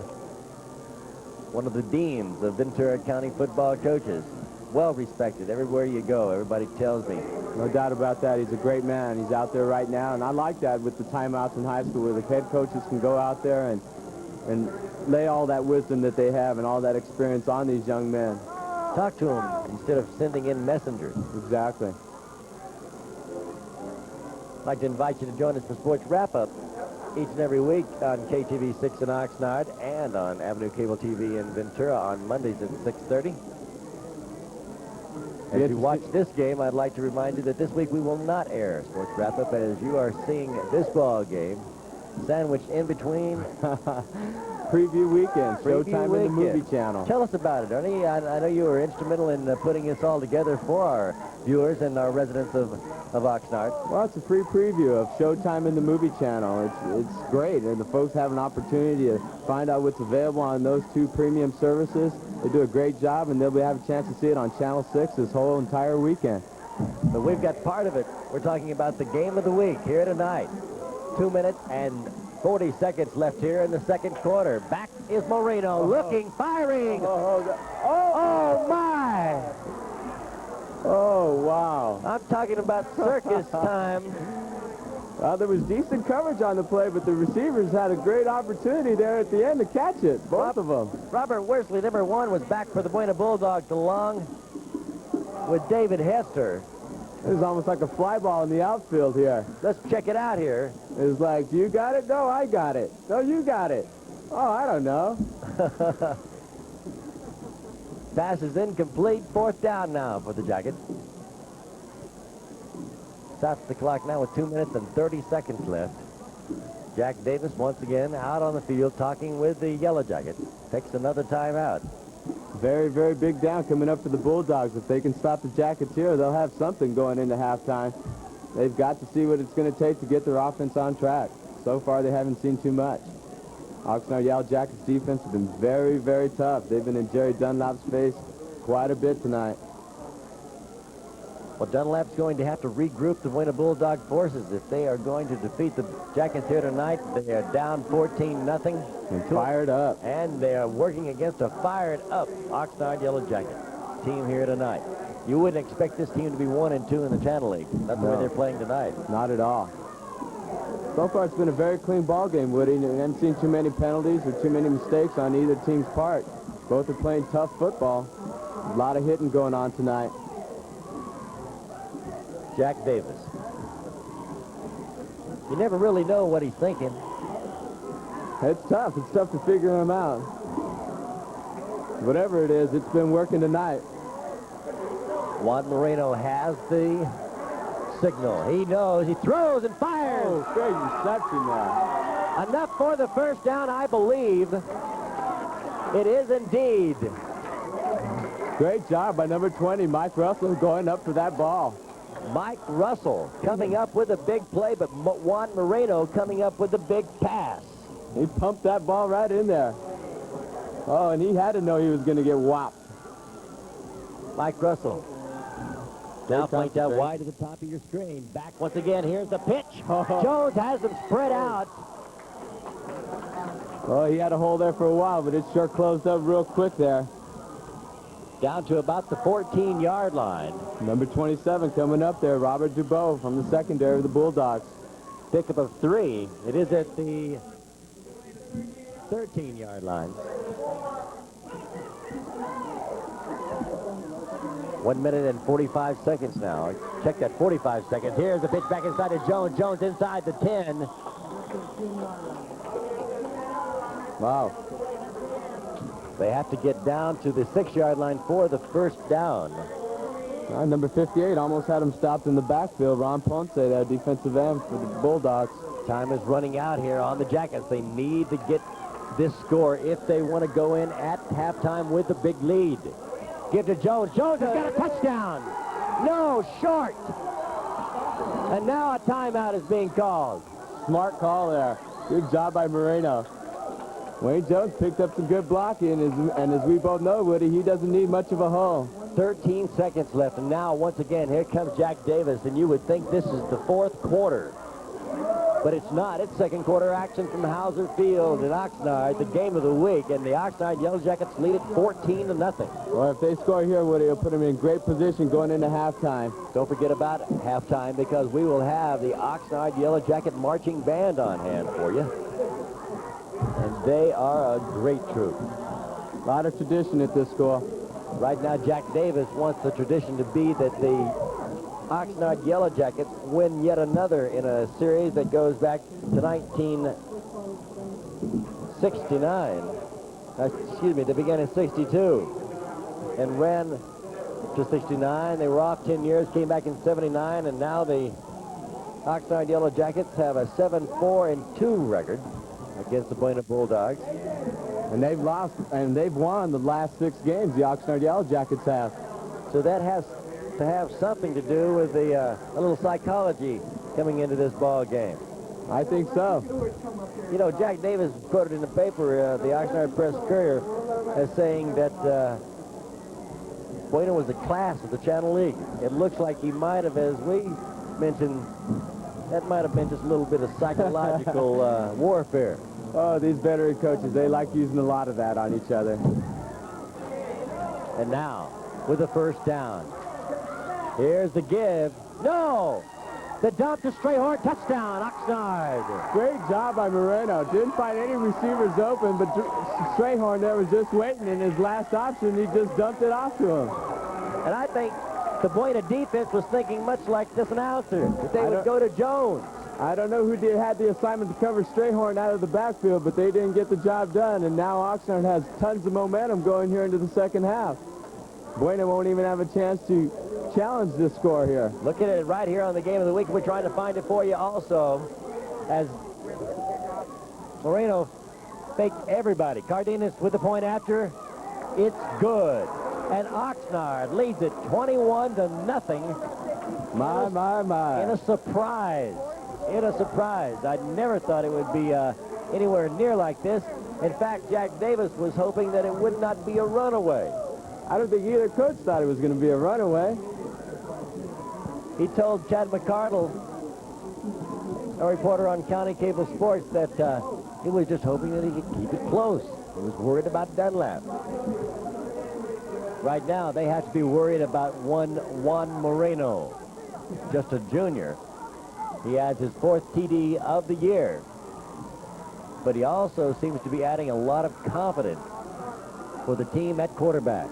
Speaker 1: One of the deans of Ventura County football coaches. well respected everywhere you go. Everybody tells me.
Speaker 2: No doubt about that. He's a great man. He's out there right now, and I like that with the timeouts in high school where the head coaches can go out there and lay all that wisdom that they have and all that experience on these young men.
Speaker 1: Talk to them instead of sending in messengers.
Speaker 2: Exactly.
Speaker 1: I'd like to invite you to join us for Sports Wrap-Up each and every week on KTV6 in Oxnard and on Avenue Cable TV in Ventura on Mondays at 6:30. As you watch this game, I'd like to remind you that this week we will not air Sports Wrap-Up as you are seeing this ball game sandwiched in between
Speaker 2: Preview weekend, Showtime in the movie channel.
Speaker 1: Tell us about it, Ernie. I know you were instrumental in putting this all together for our viewers and our residents of Oxnard.
Speaker 2: Well, it's a free preview of Showtime in the movie channel. It's great, and the folks have an opportunity to find out what's available on those two premium services. They do a great job, and they'll have a chance to see it on Channel 6 this whole entire weekend.
Speaker 1: But we've got part of it. We're talking about the game of the week here tonight. 2 minutes and 40 seconds left here in the second quarter. Back is Moreno, looking, firing. Oh, my.
Speaker 2: Oh, wow.
Speaker 1: I'm talking about circus time.
Speaker 2: Well, there was decent coverage on the play, but the receivers had a great opportunity there at the end to catch it, both of them.
Speaker 1: Robert Worsley, number 1, was back for the Buena Bulldogs along with David Hester.
Speaker 2: It was almost like a fly ball in the outfield here.
Speaker 1: Let's check it out here.
Speaker 2: It was like, you got it? No, I got it. No, you got it. Oh, I don't know.
Speaker 1: Pass is incomplete. 4th down now for the Jackets. Stops the clock now with 2 minutes and 30 seconds left. Jack Davis once again out on the field talking with the Yellow Jackets. Takes another timeout.
Speaker 2: Very, very big down coming up for the Bulldogs. If they can stop the Jackets here, they'll have something going into halftime. They've got to see what it's going to take to get their offense on track. So far, they haven't seen too much. Oxnard Yellow Jackets defense has been very, very tough. They've been in Jerry Dunlap's face quite a bit tonight.
Speaker 1: Well, Dunlap's going to have to regroup the Buena Bulldog forces if they are going to defeat the Jackets here tonight. They are down 14-0.
Speaker 2: And fired up.
Speaker 1: And they are working against a fired-up Oxnard Yellow Jacket team here tonight. You wouldn't expect this team to be 1-2 in the Channel League. That's the way they're playing tonight.
Speaker 2: Not at all. So far, it's been a very clean ball game, Woody. We haven't seen too many penalties or too many mistakes on either team's part. Both are playing tough football. A lot of hitting going on tonight.
Speaker 1: Jack Davis. You never really know what he's thinking.
Speaker 2: It's tough. It's tough to figure him out. Whatever it is, it's been working tonight.
Speaker 1: Juan Moreno has the signal. He knows. He throws and fires.
Speaker 2: Oh, great reception now.
Speaker 1: Enough for the first down, I believe. It is indeed.
Speaker 2: Great job by number 20, Mike Russell, going up for that ball.
Speaker 1: Mike Russell coming up with a big play, but Juan Moreno coming up with a big pass.
Speaker 2: He pumped that ball right in there. Oh, and he had to know he was going to get whopped.
Speaker 1: Mike Russell. Now flanked out wide to the top of your screen. Back once again. Here's the pitch. Jones has them spread out.
Speaker 2: Oh, he had a hole there for a while, but it sure closed up real quick there.
Speaker 1: Down to about the 14-yard line.
Speaker 2: Number 27 coming up there, Robert Dubois from the secondary of the Bulldogs.
Speaker 1: Pickup of 3. It is at the 13-yard line. 1 minute and 45 seconds now. Check that, 45 seconds. Here's the pitch back inside to Jones. Jones inside the 10.
Speaker 2: Wow.
Speaker 1: They have to get down to the 6-yard line for the first down.
Speaker 2: Number 58 almost had him stopped in the backfield. Ron Ponce, that defensive end for the Bulldogs.
Speaker 1: Time is running out here on the Jackets. They need to get this score if they want to go in at halftime with a big lead. Give to Jones. Jones has got a touchdown. No, short. And now a timeout is being called.
Speaker 2: Smart call there. Good job by Moreno. Wayne Jones picked up some good blocking, and as we both know, Woody, he doesn't need much of a hole.
Speaker 1: 13 seconds left, and now, once again, here comes Jack Davis, and you would think this is the 4th quarter. But it's not. It's second quarter action from Hauser Field in Oxnard, the game of the week. And the Oxnard Yellow Jackets lead it 14-0.
Speaker 2: Well, if they score here, Woody, it'll put them in great position going into halftime.
Speaker 1: Don't forget about halftime, because we will have the Oxnard Yellow Jacket marching band on hand for you. And they are a great troop.
Speaker 2: A lot of tradition at this school.
Speaker 1: Right now, Jack Davis wants the tradition to be that the Oxnard Yellow Jackets win yet another in a series that goes back to 1969. Excuse me, they began in 62 and ran to 69. They were off 10 years, came back in 79, and now the Oxnard Yellow Jackets have a 7-4-2 record against the Buena Bulldogs.
Speaker 2: And they've lost, and they've won the last 6 games, the Oxnard Yellow Jackets have.
Speaker 1: So that has to have something to do with the a little psychology coming into this ball game.
Speaker 2: I think so.
Speaker 1: You know, Jack Davis quoted in the paper, the Oxnard Press-Courier, as saying that Buena was the class of the Channel League. It looks like he might have, as we mentioned, that might have been just a little bit of psychological warfare.
Speaker 2: Oh, these veteran coaches, they like using a lot of that on each other.
Speaker 1: And now, with the first down, here's the give. No! The dump to Strayhorn, touchdown, Oxnard.
Speaker 2: Great job by Moreno. Didn't find any receivers open, but Strayhorn there was just waiting, and his last option, he just dumped it off to him.
Speaker 1: And I think the Buena defense was thinking much like this announcer, that they would go to Jones.
Speaker 2: I don't know who had the assignment to cover Strayhorn out of the backfield, but they didn't get the job done, and now Oxnard has tons of momentum going here into the second half. Buena won't even have a chance to challenge this score here.
Speaker 1: Look at it right here on the game of the week. We're trying to find it for you also, as Moreno faked everybody. Cardenas with the point after. It's good. And Oxnard leads it 21-0.
Speaker 2: My.
Speaker 1: In a surprise. I never thought it would be anywhere near like this. In fact, Jack Davis was hoping that it would not be a runaway.
Speaker 2: I don't think either coach thought it was going to be a runaway.
Speaker 1: He told Chad McCardle, a reporter on County Cable Sports, that he was just hoping that he could keep it close. He was worried about Dunlap. Right now, they have to be worried about Juan Moreno, just a junior. He adds his 4th TD of the year. But he also seems to be adding a lot of confidence for the team at quarterback.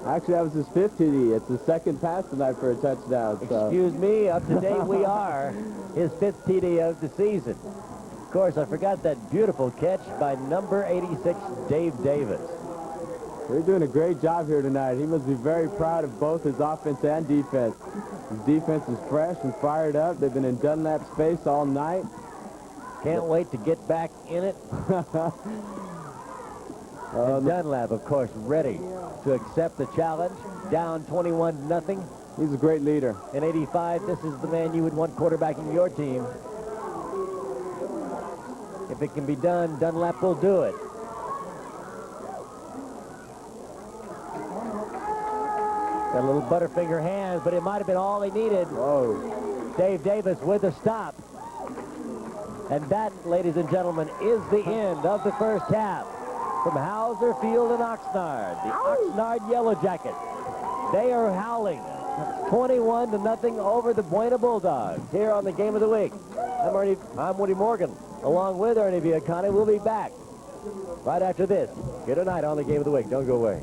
Speaker 2: Actually, that was his 5th TD. It's the 2nd pass tonight for a touchdown. So.
Speaker 1: Excuse me, up to date we are. His 5th TD of the season. Of course, I forgot that beautiful catch by number 86, Dave Davis.
Speaker 2: They're doing a great job here tonight. He must be very proud of both his offense and defense. His defense is fresh and fired up. They've been in Dunlap's face all night.
Speaker 1: Can't wait to get back in it. And Dunlap, of course, ready to accept the challenge. Down 21-0.
Speaker 2: He's a great leader.
Speaker 1: In 85, this is the man you would want quarterbacking your team. If it can be done, Dunlap will do it. Got a little butterfinger hands, but it might have been all he needed.
Speaker 2: Whoa.
Speaker 1: Dave Davis with a stop. And that, ladies and gentlemen, is the end of the first half. From Hauser Field in Oxnard, the Oxnard Yellow Jackets. They are howling 21-0 over the Buena Bulldogs here on the Game of the Week. I'm Woody Morgan, along with Ernie Viacani. We'll be back right after this here tonight on the Game of the Week. Don't go away.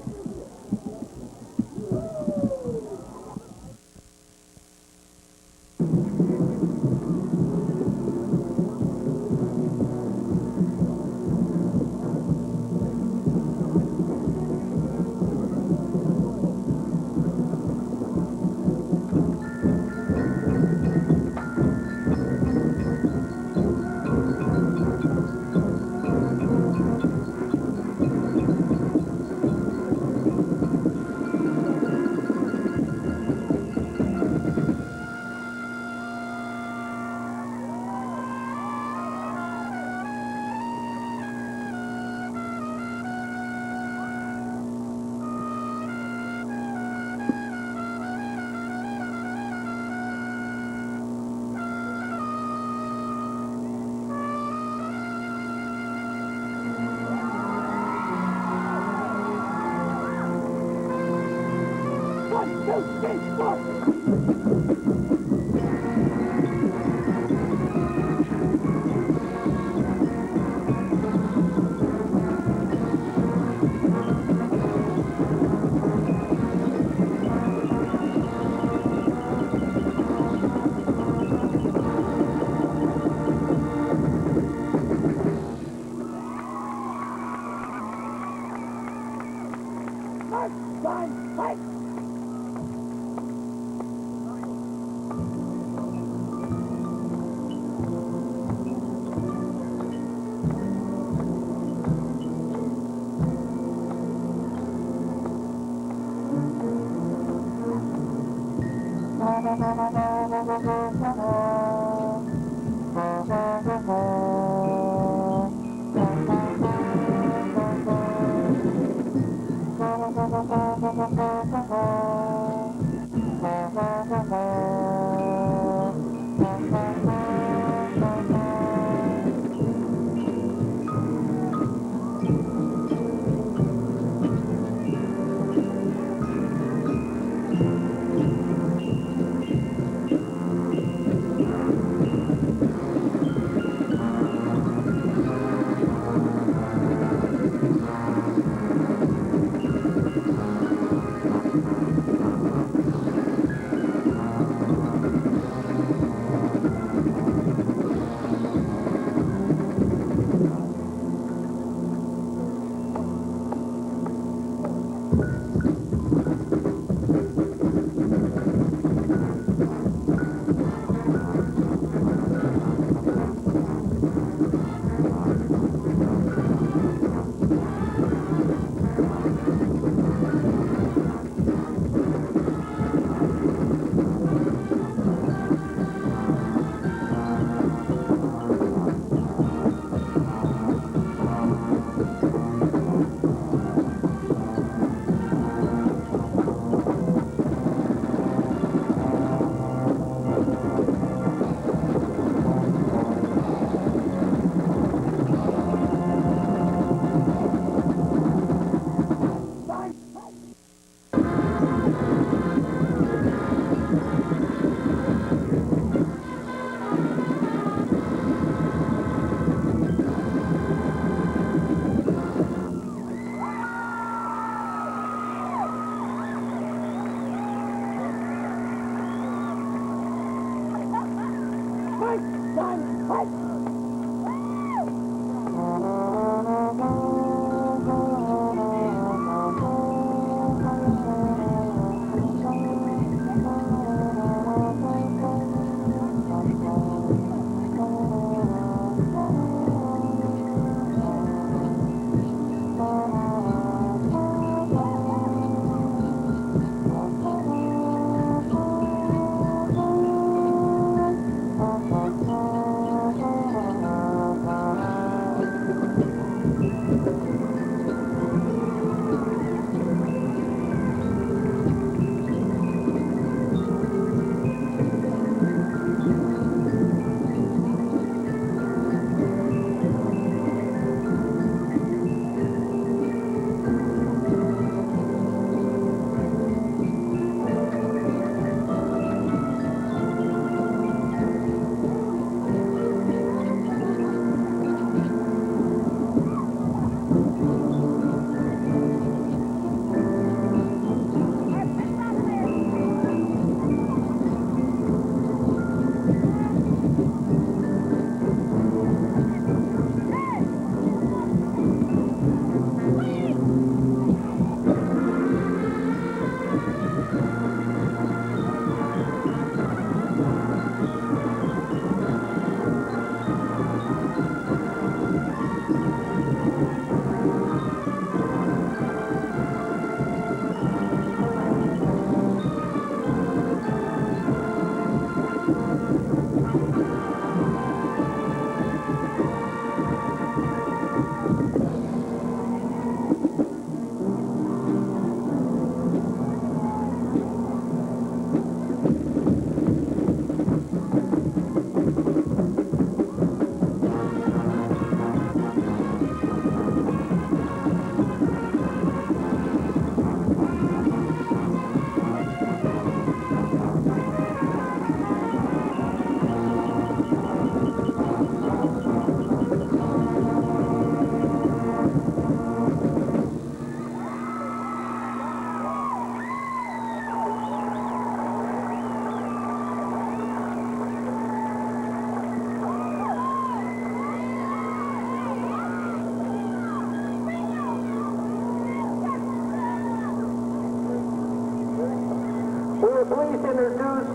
Speaker 3: we're pleased to introduce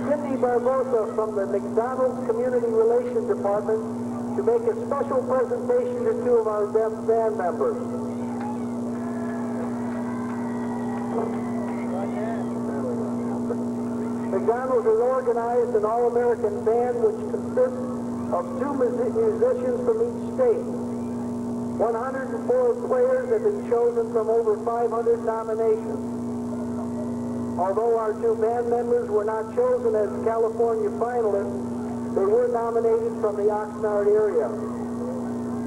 Speaker 3: Cindy Barbosa from the McDonald's Community Relations Department to make a special presentation to two of our band members. McDonald's has organized an all-American band which consists of two musicians from each state. 104 players have been chosen from over 500 nominations. Although our two band members were not chosen as California finalists, they were nominated from the Oxnard area.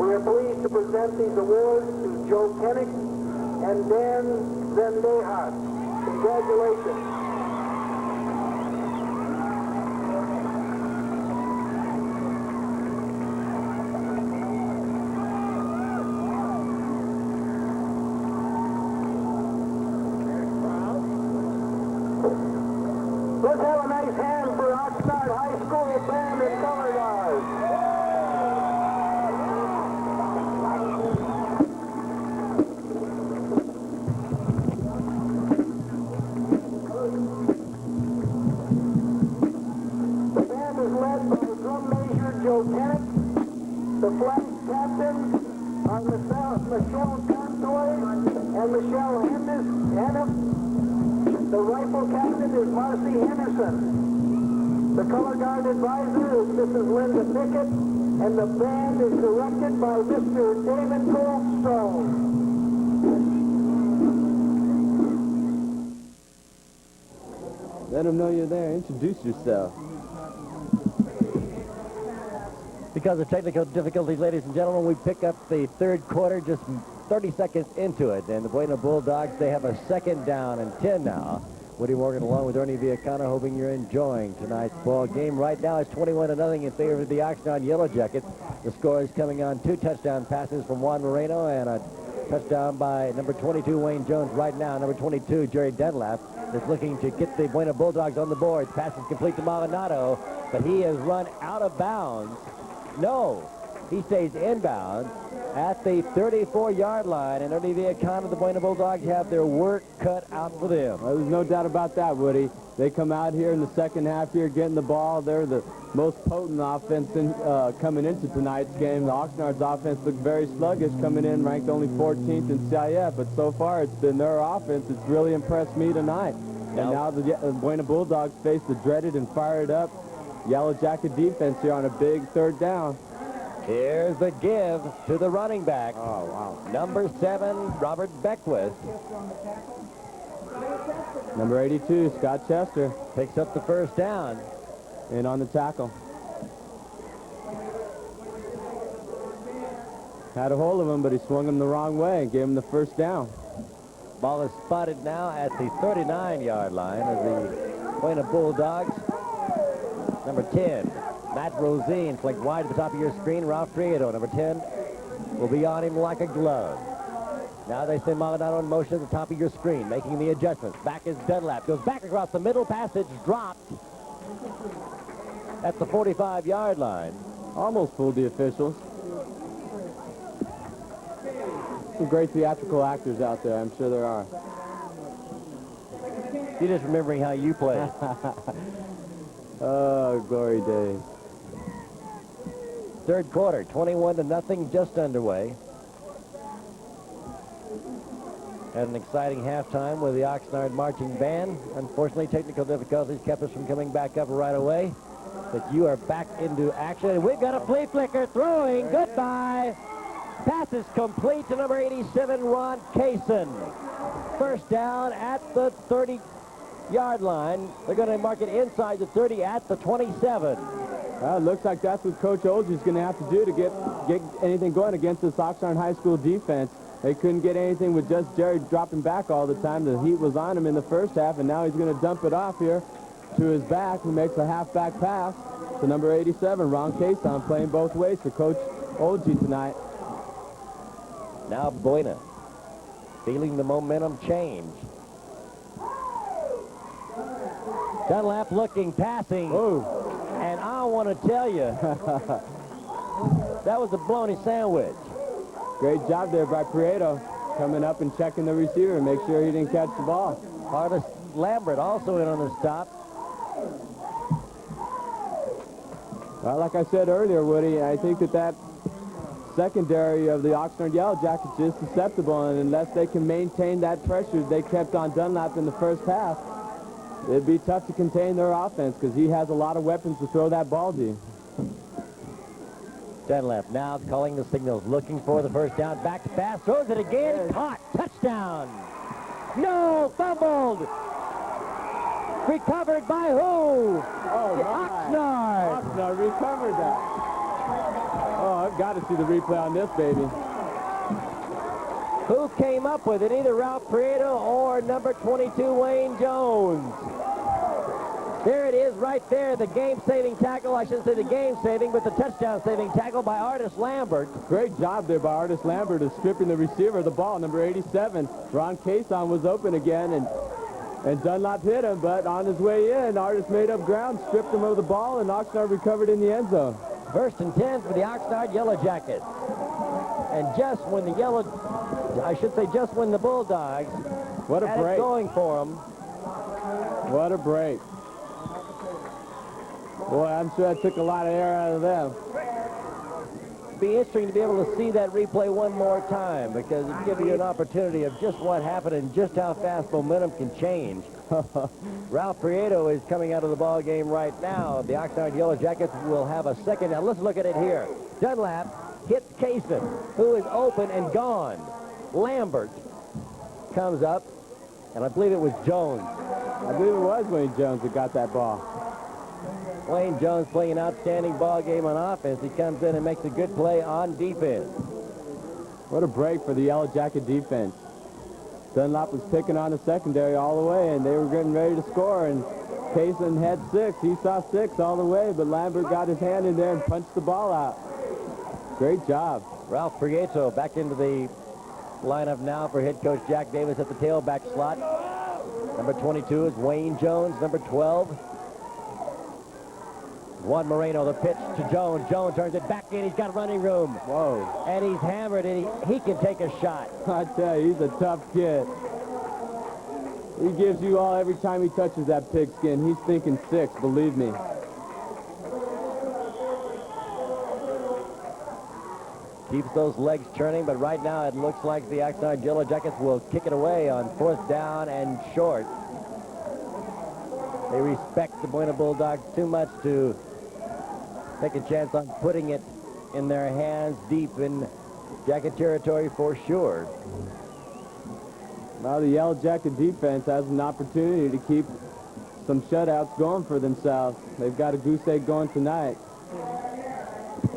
Speaker 3: We are pleased to present these awards to Joe Kennick and Dan Zendejas. Congratulations. Let's have a nice hand for Oxnard High School Band and Color Guard. The band is led by the drum major Joe Kennick. The flag captain are Michelle Contoy and Michelle Hennep. The rifle captain is Marcy Henderson. The color guard advisor is Mrs. Linda Pickett, and the band is directed by Mr. David Goldstone.
Speaker 2: Let them know you're there. Introduce yourself.
Speaker 1: Because of technical difficulties, ladies and gentlemen, we pick up the third quarter just 30 seconds into it, and the Buena Bulldogs, they have a second down and 10 now. Woody Morgan along with Ernie Viacana, hoping you're enjoying tonight's ball game. Right now it's 21-0 in favor of the Oxnard Yellow Jackets. The score is coming on 2 touchdown passes from Juan Moreno and a touchdown by number 22, Wayne Jones. Right now, number 22, Jerry Dunlap, is looking to get the Buena Bulldogs on the board. Pass is complete to Molinado, but he has run out of bounds. No, he stays inbound at the 34-yard line, and Ernie Viacana, the Buena Bulldogs, have their work cut out for them.
Speaker 2: Well, there's no doubt about that, Woody. They come out here in the second half here getting the ball. They're the most potent offense coming into tonight's game. The Oxnard's offense looked very sluggish coming in, ranked only 14th in CIF, but so far it's been their offense that's really impressed me tonight. And now the Buena Bulldogs face the dreaded and fired up Yellow Jacket defense here on a big third down.
Speaker 1: Here's the give to the running back.
Speaker 2: Oh, wow.
Speaker 1: Number 7, Robert Beckwith.
Speaker 2: Number 82, Scott Chester.
Speaker 1: Picks up the first down.
Speaker 2: In on the tackle. Had a hold of him, but he swung him the wrong way and gave him the first down.
Speaker 1: Ball is spotted now at the 39-yard line of the Buena Bulldogs. Number 10, Matt Rosine, flicked wide at the top of your screen. Ralph Prieto, number 10, will be on him like a glove. Now they send Molinado in motion at the top of your screen, making the adjustments. Back is Dunlap. Goes back across the middle. Passage dropped at the 45-yard line.
Speaker 2: Almost fooled the officials. Some great theatrical actors out there, I'm sure there are.
Speaker 1: You're just remembering how you played.
Speaker 2: Oh, glory days.
Speaker 1: Third quarter, 21-0, just underway. Had an exciting halftime with the Oxnard Marching Band. Unfortunately, technical difficulties kept us from coming back up right away. But you are back into action. And we've got a flea flicker throwing. Goodbye. Pass is complete to number 87, Ron Kaysen. First down at the 30-yard line. They're going to mark it inside the 30 at the 27.
Speaker 2: Well, it looks like that's what Coach Olgey's going to have to do to get anything going against this Oxnard High School defense. They couldn't get anything with just Jerry dropping back all the time. The heat was on him in the first half, and now he's going to dump it off here to his back, who makes a halfback pass to number 87, Ron Kaysen, playing both ways for Coach Olgey tonight.
Speaker 1: Now Buena feeling the momentum change. Dunlap looking, passing.
Speaker 2: Oh.
Speaker 1: And I want to tell you, that was a bologna sandwich.
Speaker 2: Great job there by Prieto, coming up and checking the receiver and make sure he didn't catch the ball.
Speaker 1: Lambert also in on the stop.
Speaker 2: Well, like I said earlier, Woody, I think that secondary of the Oxnard Yellow Jackets is susceptible, and unless they can maintain that pressure they kept on Dunlap in the first half, it'd be tough to contain their offense because he has a lot of weapons to throw that ball to.
Speaker 1: Dunlap now calling the signals, looking for the first down. Back to pass, throws it again, caught, touchdown. No, fumbled. Recovered by who?
Speaker 2: Oh,
Speaker 1: Oxnard.
Speaker 2: Oxnard recovered that. Oh, I've got to see the replay on this, baby.
Speaker 1: Who came up with it? Either Ralph Prieto or number 22, Wayne Jones. There it is right there, the game-saving tackle. I shouldn't say the game-saving, but the touchdown-saving tackle by Artis Lambert.
Speaker 2: Great job there by Artis Lambert of stripping the receiver of the ball, number 87. Ron Cason was open again, and Dunlap hit him, but on his way in, Artis made up ground, stripped him of the ball, and Oxnard recovered in the end zone.
Speaker 1: First and 10 for the Oxnard Yellow Jackets. And just when the Bulldogs
Speaker 2: What a
Speaker 1: had
Speaker 2: break.
Speaker 1: it going for them.
Speaker 2: What a break. Boy, I'm sure that took a lot of air out of them.
Speaker 1: It'd be interesting to be able to see that replay one more time because it gives you an opportunity of just what happened and just how fast momentum can change. Ralph Prieto is coming out of the ball game right now. The Oxnard Yellow Jackets will have a second. Now let's look at it here. Dunlap hits Cason, who is open and gone. Lambert comes up, and I believe it was Jones.
Speaker 2: I believe it was Wayne Jones that got that ball.
Speaker 1: Wayne Jones playing an outstanding ball game on offense. He comes in and makes a good play on defense.
Speaker 2: What a break for the Yellow Jacket defense. Dunlap was picking on the secondary all the way, and they were getting ready to score, and Cason had 6. He saw 6 all the way, but Lambert got his hand in there and punched the ball out. Great job.
Speaker 1: Ralph Prieto back into the lineup now for head coach Jack Davis at the tailback slot. Number 22 is Wayne Jones. Number 12, Juan Moreno. The pitch to Jones. Jones turns it back in. He's got running room.
Speaker 2: Whoa.
Speaker 1: And he's hammered, and he can take a shot.
Speaker 2: I tell you, he's a tough kid. He gives you all every time he touches that pigskin. He's thinking 6, believe me.
Speaker 1: Keeps those legs churning, but right now it looks like the Oxnard Yellow Jackets will kick it away on 4th down and short. They respect the Buena Bulldogs too much to take a chance on putting it in their hands deep in Jacket territory for sure.
Speaker 2: Now the Yellow Jacket defense has an opportunity to keep some shutouts going for themselves. They've got a goose egg going tonight.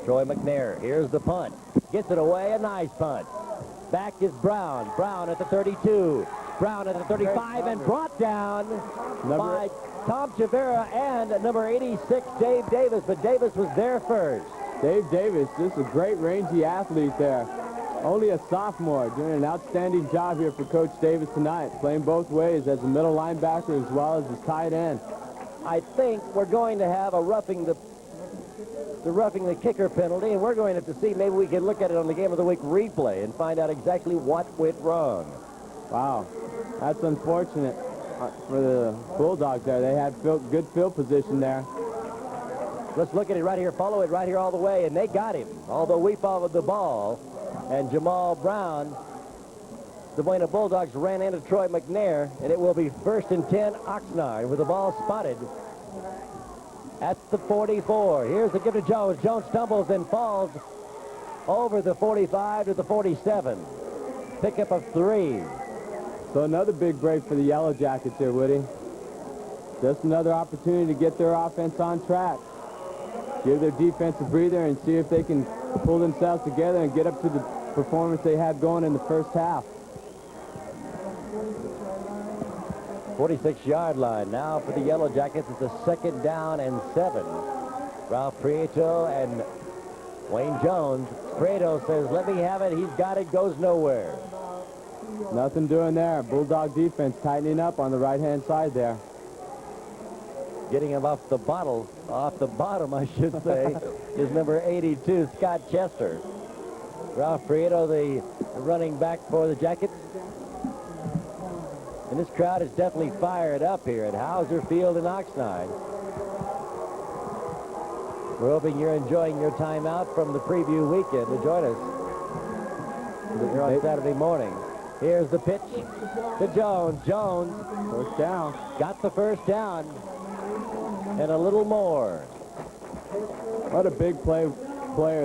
Speaker 1: Troy McNair, here's the punt. Gets it away, a nice punt. Back is Brown. Brown at the 32. Brown at the 35 and brought down by Tom Chavera and number 86, Dave Davis. But Davis was there first.
Speaker 2: Dave Davis, just a great rangy athlete there. Only a sophomore, doing an outstanding job here for Coach Davis tonight, playing both ways as a middle linebacker as well as his tight end.
Speaker 1: I think we're going to have a roughing the kicker penalty, and we're going to have to see, maybe we can look at it on the Game of the Week replay and find out exactly what went wrong.
Speaker 2: Wow, that's unfortunate for the Bulldogs there. They had good field position there.
Speaker 1: Let's look at it right here, follow it right here all the way, and they got him, although we followed the ball. And Jamal Brown, the Buena Bulldogs ran into Troy McNair, and it will be 1st and 10 Oxnard with the ball spotted at the 44. Here's the give to Jones. Jones stumbles and falls over the 45 to the 47. Pickup of 3.
Speaker 2: So another big break for the Yellow Jackets here, Woody. Just another opportunity to get their offense on track. Give their defense a breather and see if they can pull themselves together and get up to the performance they had going in the first half.
Speaker 1: 46-yard line now for the Yellow Jackets. It's a 2nd down and 7. Ralph Prieto and Wayne Jones. Prieto says, let me have it. He's got it. Goes nowhere.
Speaker 2: Nothing doing there. Bulldog defense tightening up on the right-hand side there.
Speaker 1: Getting him off the bottom, I should say, is number 82, Scott Chester. Ralph Prieto, the running back for the Jackets. The And this crowd is definitely fired up here at Hauser Field in Oxnard. We're hoping you're enjoying your time out from the preview weekend to join us here on Saturday morning. Here's the pitch to Jones. Jones.
Speaker 2: First down.
Speaker 1: Got the first down. And a little more.
Speaker 2: What a big player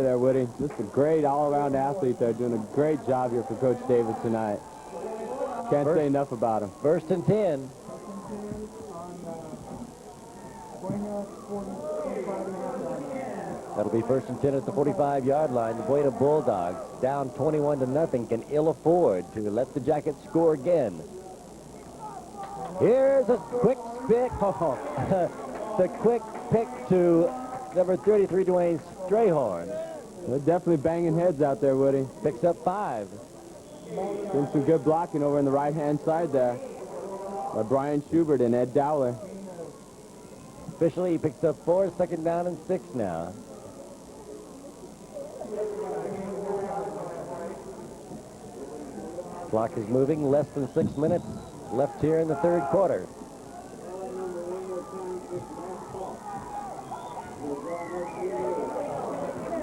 Speaker 2: there, Woody. Just a great all-around athlete there, doing a great job here for Coach Davis tonight. Can't say enough about him.
Speaker 1: First and 10. That'll be first and 10 at the 45-yard line. The Buena Bulldogs, down 21-0, can ill afford to let the Jackets score again. Here's a quick pick. The quick pick to number 33, Dwayne Strayhorn.
Speaker 2: They're definitely banging heads out there, Woody.
Speaker 1: Picks up 5.
Speaker 2: Doing some good blocking over on the right-hand side there by Brian Schubert and Ed Dowler.
Speaker 1: Officially, he picks up 4, second down and 6 now. Clock is moving, less than 6 minutes left here in the third quarter.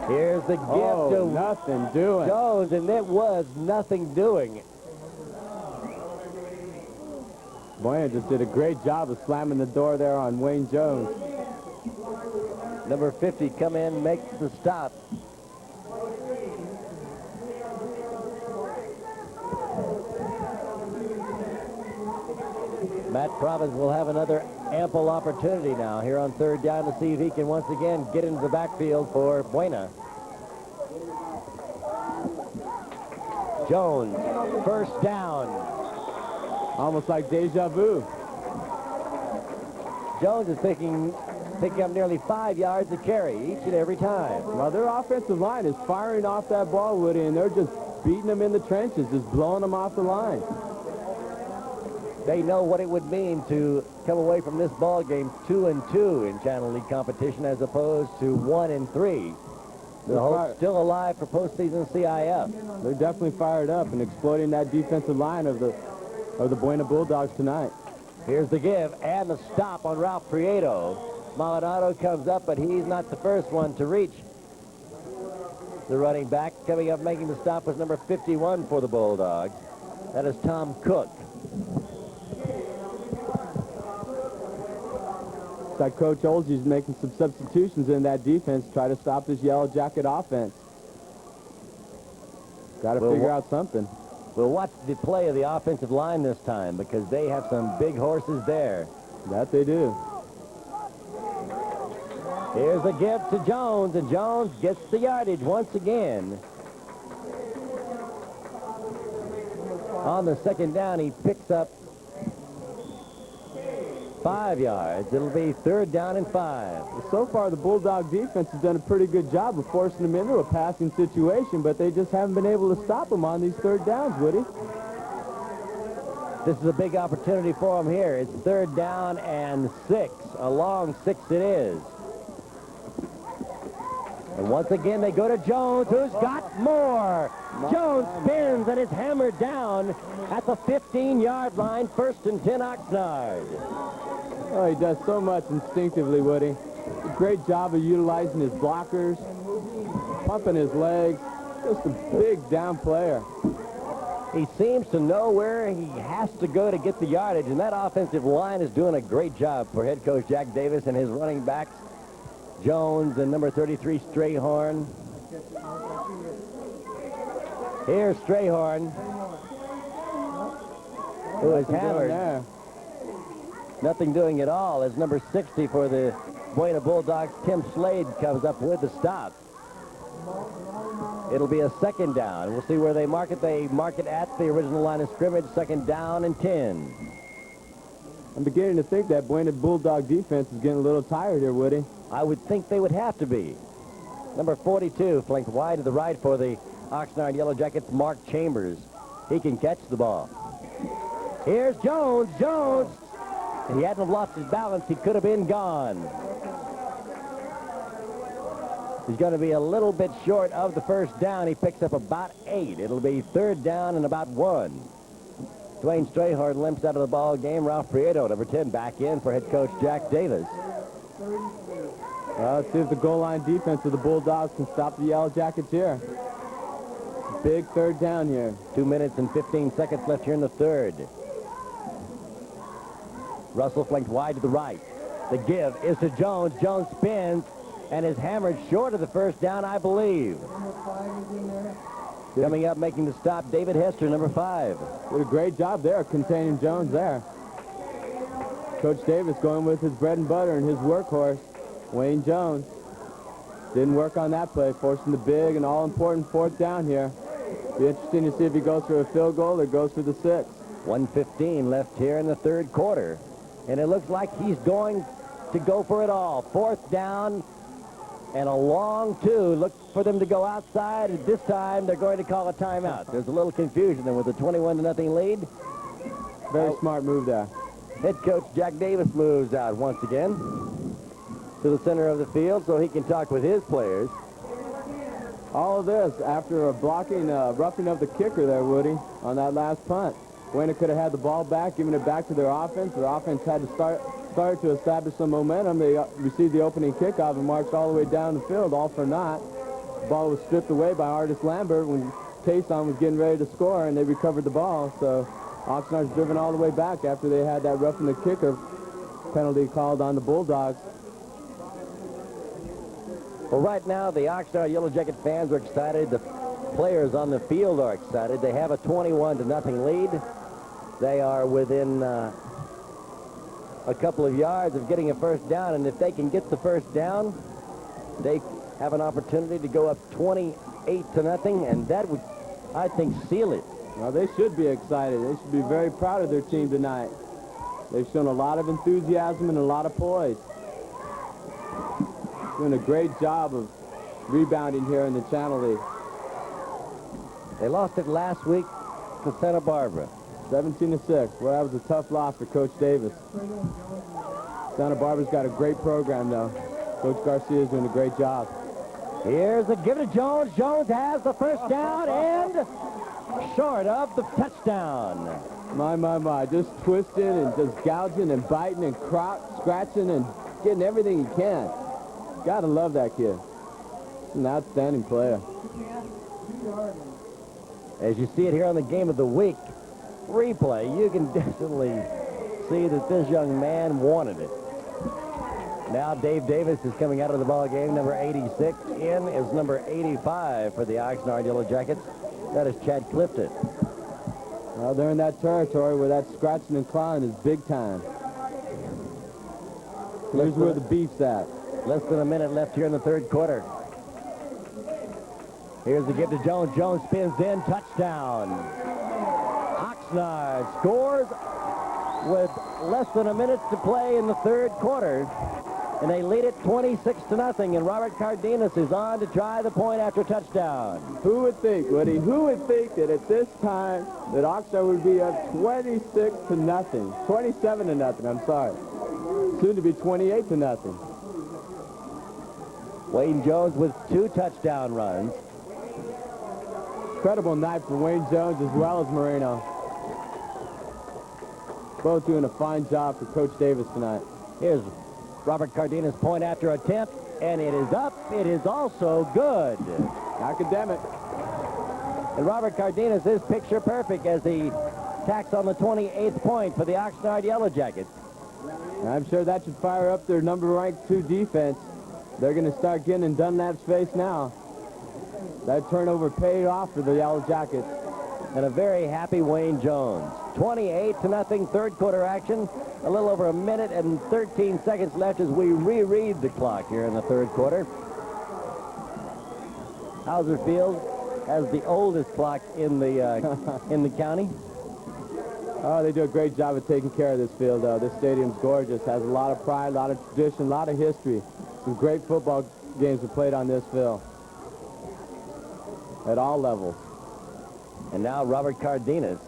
Speaker 1: Here's the gift to
Speaker 2: nothing doing.
Speaker 1: Jones, and it was nothing doing.
Speaker 2: Buena just did a great job of slamming the door there on Wayne Jones.
Speaker 1: Number 50 come in, makes the stop. Matt Province will have another ample opportunity now here on third down to see if he can once again get into the backfield for Buena. Jones, first down.
Speaker 2: Almost like deja vu.
Speaker 1: Jones is picking up nearly 5 yards a carry each and every time.
Speaker 2: Well, their offensive line is firing off that ball, Woody, and they're just beating them in the trenches, just blowing them off the line.
Speaker 1: They know what it would mean to come away from this ball game 2-2 in Channel League competition as opposed to 1-3. The hope's still alive for postseason CIF.
Speaker 2: They're definitely fired up and exploiting that defensive line of the Buena Bulldogs tonight.
Speaker 1: Here's the give and the stop on Ralph Prieto. Molinado comes up, but he's not the first one to reach. The running back coming up making the stop was number 51 for the Bulldogs. That is Tom Cook.
Speaker 2: Like Coach Olsey's making some substitutions in that defense to try to stop this Yellow Jacket offense. Got to figure out something.
Speaker 1: We'll watch the play of the offensive line this time because they have some big horses there.
Speaker 2: That they do.
Speaker 1: Here's a gift to Jones, and Jones gets the yardage once again. On the second down, he picks up 5 yards. It'll be third down and 5.
Speaker 2: So far, the Bulldog defense has done a pretty good job of forcing them into a passing situation, but they just haven't been able to stop them on these third downs, Woody.
Speaker 1: This is a big opportunity for them here. It's third down and 6. A long 6 it is. And once again, they go to Jones, who's got more. Jones spins and is hammered down at the 15-yard line. First and 10, Oxnard.
Speaker 2: Oh, he does so much instinctively, Woody. A great job of utilizing his blockers, pumping his legs. Just a big down player.
Speaker 1: He seems to know where he has to go to get the yardage, and that offensive line is doing a great job for head coach Jack Davis and his running backs, Jones and number 33, Strayhorn. Here's Strayhorn, who is hammered. Nothing doing at all as number 60 for the Buena Bulldogs, Tim Slade, comes up with the stop. It'll be a second down. We'll see where they mark it. They mark it at the original line of scrimmage, second down and 10.
Speaker 2: I'm beginning to think that Buena Bulldog defense is getting a little tired here, Woody.
Speaker 1: I would think they would have to be. Number 42, flanked wide to the right for the Oxnard Yellow Jackets, Mark Chambers. He can catch the ball. Here's Jones. Jones. If he hadn't lost his balance, he could have been gone. He's going to be a little bit short of the first down. He picks up about 8. It'll be third down and about 1. Dwayne Strayhard limps out of the ball game. Ralph Prieto, number 10, back in for head coach Jack Davis.
Speaker 2: Well, let's see if the goal line defense of the Bulldogs can stop the Yellow Jackets here. Big third down here.
Speaker 1: 2 minutes and 15 seconds left here in the third. Russell flanked wide to the right. The give is to Jones. Jones spins and is hammered short of the first down, I believe. Coming up, making the stop, David Hester, number 5.
Speaker 2: Did a great job there, containing Jones there. Coach Davis going with his bread and butter and his workhorse, Wayne Jones. Didn't work on that play, forcing the big and all-important fourth down here. Be interesting to see if he goes for a field goal or goes for the 6.
Speaker 1: 1:15 left here in the third quarter. And it looks like he's going to go for it all. Fourth down and a long 2. Look for them to go outside. And this time, they're going to call a timeout. There's a little confusion there with a 21-0 lead.
Speaker 2: Very smart move there.
Speaker 1: Head coach Jack Davis moves out once again to the center of the field so he can talk with his players.
Speaker 2: All of this after a blocking, roughing of the kicker there, Woody, on that last punt. Buena could have had the ball back, giving it back to their offense. Their offense had to start to establish some momentum. They received the opening kickoff and marched all the way down the field, all for naught. The ball was stripped away by Artis Lambert when Tayson was getting ready to score, and they recovered the ball. So Oxnard's driven all the way back after they had that roughing the kicker penalty called on the Bulldogs.
Speaker 1: Well, right now, the Oxnard Yellow Jacket fans are excited. The players on the field are excited. They have a 21-0 lead. They are within a couple of yards of getting a first down, and if they can get the first down, they have an opportunity to go up 28-0, and that would, I think, seal it.
Speaker 2: Well, they should be excited. They should be very proud of their team tonight. They've shown a lot of enthusiasm and a lot of poise. Doing a great job of rebounding here in the Channel League.
Speaker 1: They lost it last week to Santa Barbara.
Speaker 2: 17-6. Well, that was a tough loss for Coach Davis. Santa Barbara's got a great program, though. Coach Garcia is doing a great job.
Speaker 1: Here's a give to Jones. Jones has the first down and short of the touchdown.
Speaker 2: My. Just twisting and just gouging and biting and scratching and getting everything he can. Gotta love that kid. He's an outstanding player.
Speaker 1: As you see it here on the Game of the Week replay, you can definitely see that this young man wanted it. Now Dave Davis is coming out of the ball game. Number 86 in is number 85 for the Oxnard Yellow Jackets. That is Chad Clifton.
Speaker 2: Well, they're in that territory where that scratching and clawing is big time. Here's where the beef's at.
Speaker 1: Less than a minute left here in the third quarter. Here's the give to Jones. Jones spins in. Touchdown. Oxnard scores with less than a minute to play in the third quarter. And they lead it 26-0. And Robert Cardenas is on to try the point after touchdown.
Speaker 2: Who would think, Woody? Who would think that at this time that Oxnard would be up 26-0? 27-0, I'm sorry. Soon to be 28-0.
Speaker 1: Wayne Jones with 2 touchdown runs.
Speaker 2: Incredible night for Wayne Jones as well as Moreno. Both doing a fine job for Coach Davis tonight.
Speaker 1: Here's Robert Cardenas' point after attempt, and it is up. It is also good.
Speaker 2: Academic.
Speaker 1: And Robert Cardenas is picture perfect as he tacks on the 28th point for the Oxnard Yellow Jackets.
Speaker 2: I'm sure that should fire up their number-ranked 2 defense. They're going to start getting in Dunlap's face now. That turnover paid off for the Yellow Jackets.
Speaker 1: And a very happy Wayne Jones. 28-0 third quarter action. A little over a minute and 13 seconds left as we reread the clock here in the third quarter. Hauser Field has the oldest clock in the county.
Speaker 2: Oh, they do a great job of taking care of this field, though. This stadium's gorgeous. Has a lot of pride, a lot of tradition, a lot of history. Some great football games were played on this field at all levels.
Speaker 1: And now Robert Cardenas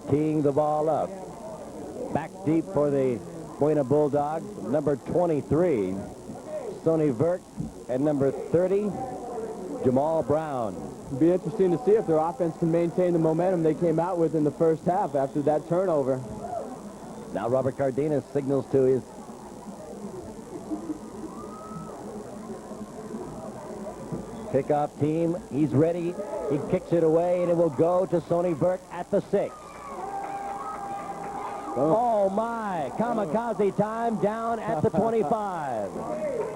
Speaker 1: teeing the ball up. Back deep for the Buena Bulldogs, number 23, Sonny Vert, and number 30, Jamal Brown.
Speaker 2: It'll be interesting to see if their offense can maintain the momentum they came out with in the first half after that turnover.
Speaker 1: Now Robert Cardenas signals to his kickoff team. He's ready. He kicks it away, and it will go to Sonny Burke at the 6. Oh, my. Kamikaze time down at the 25.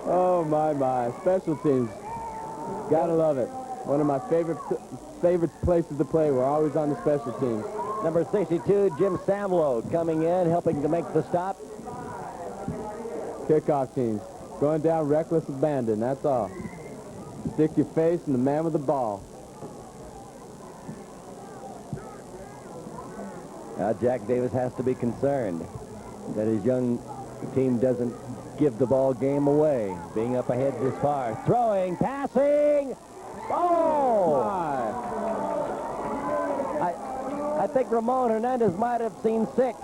Speaker 2: Oh, my. Special teams. Gotta love it. One of my favorite places to play. We're always on the special teams.
Speaker 1: Number 62, Jim Samlo, coming in, helping to make the stop.
Speaker 2: Kickoff teams. Going down reckless abandon, that's all. Stick your face in the man with the ball.
Speaker 1: Now Jack Davis has to be concerned that his young team doesn't give the ball game away, being up ahead this far. Throwing, passing, oh! I think Ramon Hernandez might have seen 6.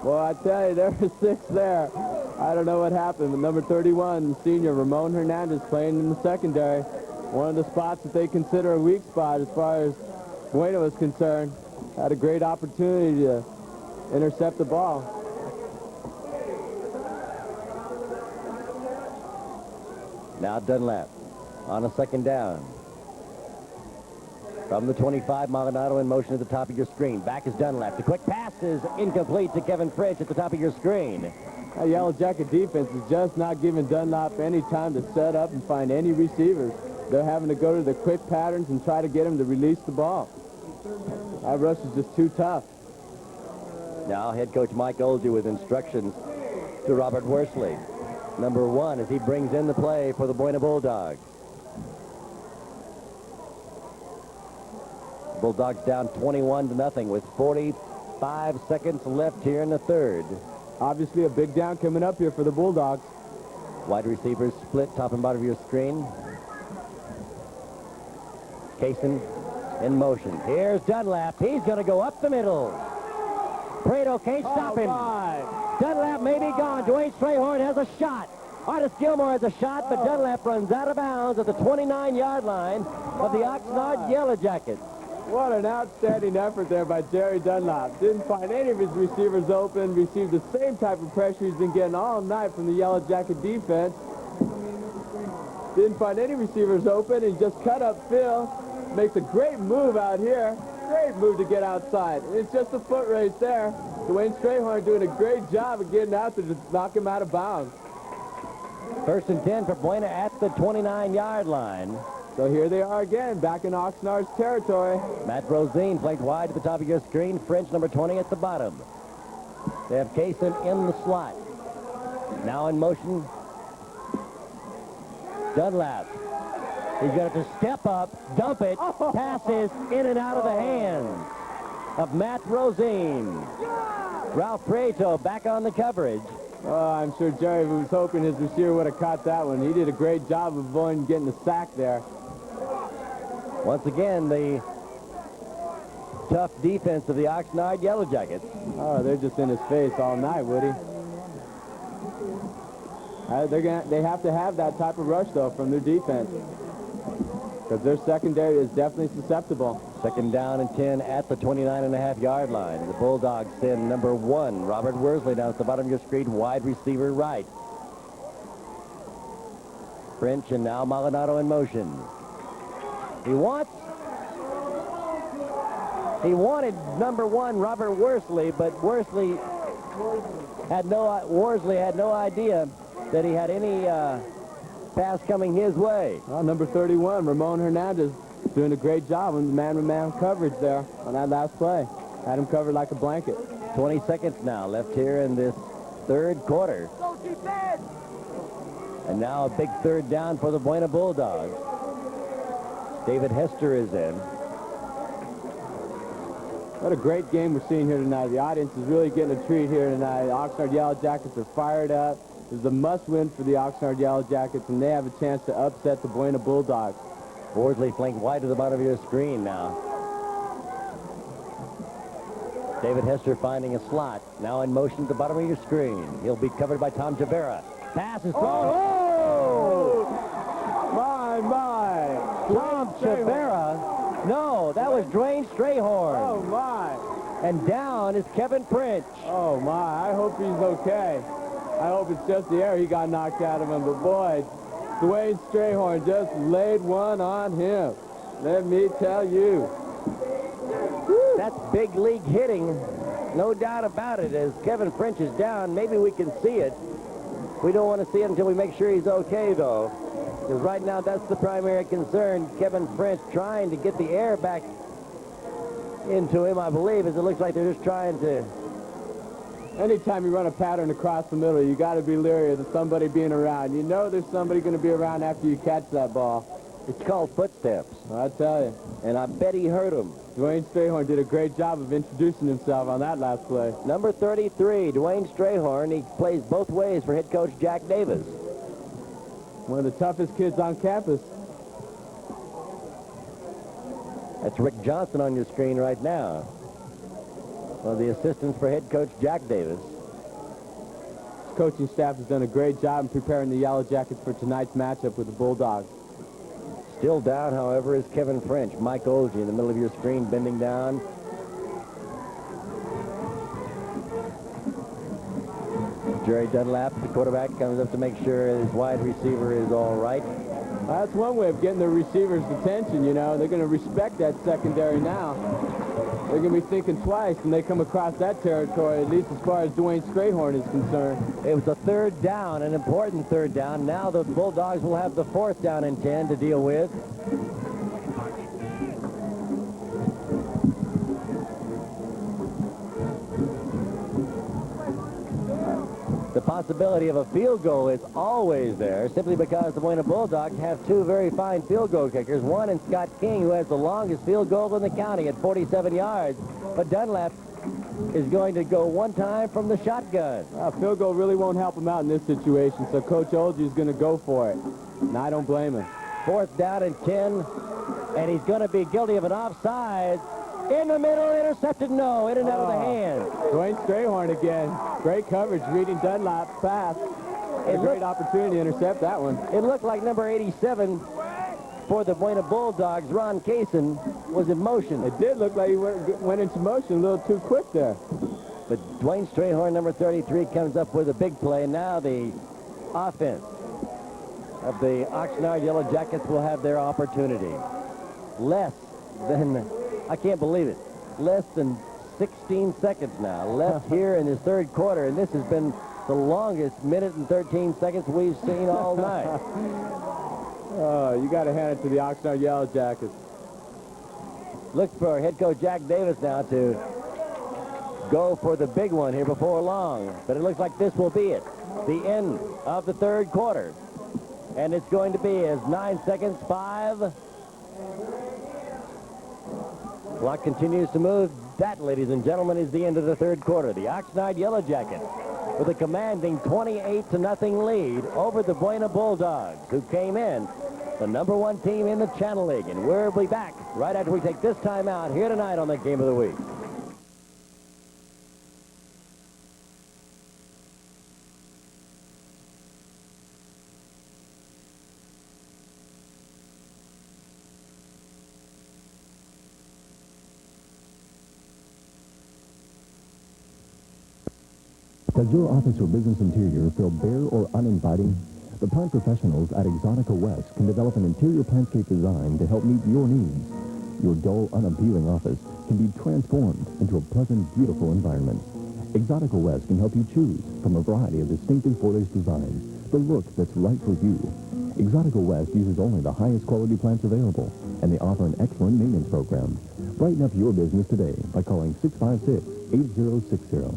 Speaker 2: Well, I tell you, there were 6 there. I don't know what happened, but number 31, senior Ramon Hernandez, playing in the secondary. One of the spots that they consider a weak spot as far as Buena was concerned. Had a great opportunity to intercept the ball.
Speaker 1: Now Dunlap on a second down. From the 25, Molinado in motion at the top of your screen. Back is Dunlap. The quick pass is incomplete to Kevin French at the top of your screen.
Speaker 2: That Yellow Jacket defense is just not giving Dunlap any time to set up and find any receivers. They're having to go to the quick patterns and try to get him to release the ball. That rush is just too tough.
Speaker 1: Now head coach Mike Olger with instructions to Robert Worsley. Number 1 as he brings in the play for the Buena Bulldogs. Bulldogs down 21-0 with 45 seconds left here in the third.
Speaker 2: Obviously a big down coming up here for the Bulldogs.
Speaker 1: Wide receivers split top and bottom of your screen. Kaysen in motion. Here's Dunlap. He's going to go up the middle. Prado can't stop him. Dunlap may be gone. Dwayne Strayhorn has a shot. Artis Gilmore has a shot, but Dunlap runs out of bounds at the 29-yard line of the Oxnard Yellow Jackets.
Speaker 2: What an outstanding effort there by Jerry Dunlap. Didn't find any of his receivers open. Received the same type of pressure he's been getting all night from the Yellow Jacket defense. Didn't find any receivers open. He just cut up Phil. Makes a great move out here. Great move to get outside. It's just a foot race there. Dwayne Strayhorn doing a great job of getting out there to knock him out of bounds.
Speaker 1: 1st and 10 for Buena at the 29-yard line.
Speaker 2: So here they are again, back in Oxnard's territory.
Speaker 1: Matt Rosine flanked wide at the top of your screen. French, number 20, at the bottom. They have Kaysen in the slot. Now in motion, Dunlap. He's going to step up, dump it, passes in and out of the hands of Matt Rosine. Ralph Prieto back on the coverage.
Speaker 2: Oh, I'm sure Jerry was hoping his receiver would have caught that one. He did a great job of avoiding getting the sack there.
Speaker 1: Once again, the tough defense of the Oxnard Yellow Jackets.
Speaker 2: Oh, they're just in his face all night, Woody. They have to have that type of rush, though, from their defense. Because their secondary is definitely susceptible.
Speaker 1: 2nd down and 10 at the 29.5-yard line. The Bulldogs send number 1, Robert Worsley, down at the bottom of your screen, wide receiver right. French and now Molinado in motion. He wanted number 1, Robert Worsley, but Worsley had no idea that he had any pass coming his way.
Speaker 2: Well, number 31, Ramon Hernandez, doing a great job on the man-to-man coverage there on that last play. Had him covered like a blanket.
Speaker 1: 20 seconds now left here in this third quarter. And now a big 3rd down for the Buena Bulldogs. David Hester is in.
Speaker 2: What a great game we're seeing here tonight. The audience is really getting a treat here tonight. The Oxnard Yellow Jackets are fired up. This is a must-win for the Oxnard Yellow Jackets, and they have a chance to upset the Buena Bulldogs.
Speaker 1: Worsley flanked wide to the bottom of your screen now. David Hester finding a slot. Now in motion at the bottom of your screen. He'll be covered by Tom Javera. Pass is thrown.
Speaker 2: Oh! My!
Speaker 1: Tom Chavera. No, that was Dwayne Strayhorn.
Speaker 2: Oh, my.
Speaker 1: And down is Kevin French.
Speaker 2: Oh, my. I hope he's okay. I hope it's just the air he got knocked out of him. But, boy, Dwayne Strayhorn just laid one on him. Let me tell you.
Speaker 1: That's big league hitting. No doubt about it. As Kevin French is down, maybe we can see it. We don't want to see it until we make sure he's okay, though. Because right now, that's the primary concern. Kevin French trying to get the air back into him, I believe, as it looks like they're just trying to...
Speaker 2: Anytime you run a pattern across the middle, you got to be leery of somebody being around. You know there's somebody going to be around after you catch that ball.
Speaker 1: It's called footsteps.
Speaker 2: I tell you.
Speaker 1: And I bet he hurt him.
Speaker 2: Dwayne Strayhorn did a great job of introducing himself on that last play.
Speaker 1: Number 33, Dwayne Strayhorn. He plays both ways for head coach Jack Davis.
Speaker 2: One of the toughest kids on campus.
Speaker 1: That's Rick Johnson on your screen right now. One of the assistants for head coach Jack Davis.
Speaker 2: His coaching staff has done a great job in preparing the Yellow Jackets for tonight's matchup with the Bulldogs.
Speaker 1: Still down, however, is Kevin French. Mike Olgey in the middle of your screen, bending down. Jerry Dunlap, the quarterback, comes up to make sure his wide receiver is all right.
Speaker 2: That's one way of getting the receiver's attention, you know. They're going to respect that secondary now. They're going to be thinking twice when they come across that territory, at least as far as Dwayne Strayhorn is concerned.
Speaker 1: It was a third down, an important third down. Now the Bulldogs will have the fourth down and 10 to deal with. The possibility of a field goal is always there, simply because the Buena Bulldogs have two very fine field goal kickers. One in Scott King, who has the longest field goal in the county at 47 yards. But Dunlap is going to go one time from the shotgun.
Speaker 2: Field goal really won't help him out in this situation, so Coach Olgey is going to go for it. And I don't blame him.
Speaker 1: Fourth down and 10, and he's going to be guilty of an offside. In the middle, intercepted, no, in and out of the hand.
Speaker 2: Dwayne Strayhorn again. Great coverage, reading Dunlap's pass. A great opportunity to intercept that one.
Speaker 1: It looked like number 87 for the Buena Bulldogs, Ron Kaysen, was in motion.
Speaker 2: It did look like he went into motion a little too quick there.
Speaker 1: But Dwayne Strayhorn, number 33, comes up with a big play. Now the offense of the Oxnard Yellow Jackets will have their opportunity. Less than... I can't believe it. Less than 16 seconds now left here in this third quarter, and this has been the longest minute and 13 seconds we've seen all night.
Speaker 2: Oh, you got to hand it to the Oxnard Yellow Jackets.
Speaker 1: Look for head coach Jack Davis now to go for the big one here before long, but it looks like this will be it. The end of the third quarter, and it's going to be as 9 seconds, 5. Clock continues to move. That, ladies and gentlemen, is the end of the third quarter. The Oxnard Yellow Jackets with a commanding 28-0 lead over the Buena Bulldogs, who came in the #1 team in the Channel League. And we'll be back right after we take this time out here tonight on the Game of the Week.
Speaker 4: Does your office or business interior feel bare or uninviting? The plant professionals at Exotica West can develop an interior plantscape design to help meet your needs. Your dull, unappealing office can be transformed into a pleasant, beautiful environment. Exotica West can help you choose from a variety of distinctive foliage designs the look that's right for you. Exotica West uses only the highest quality plants available, and they offer an excellent maintenance program. Brighten up your business today by calling 656-8060.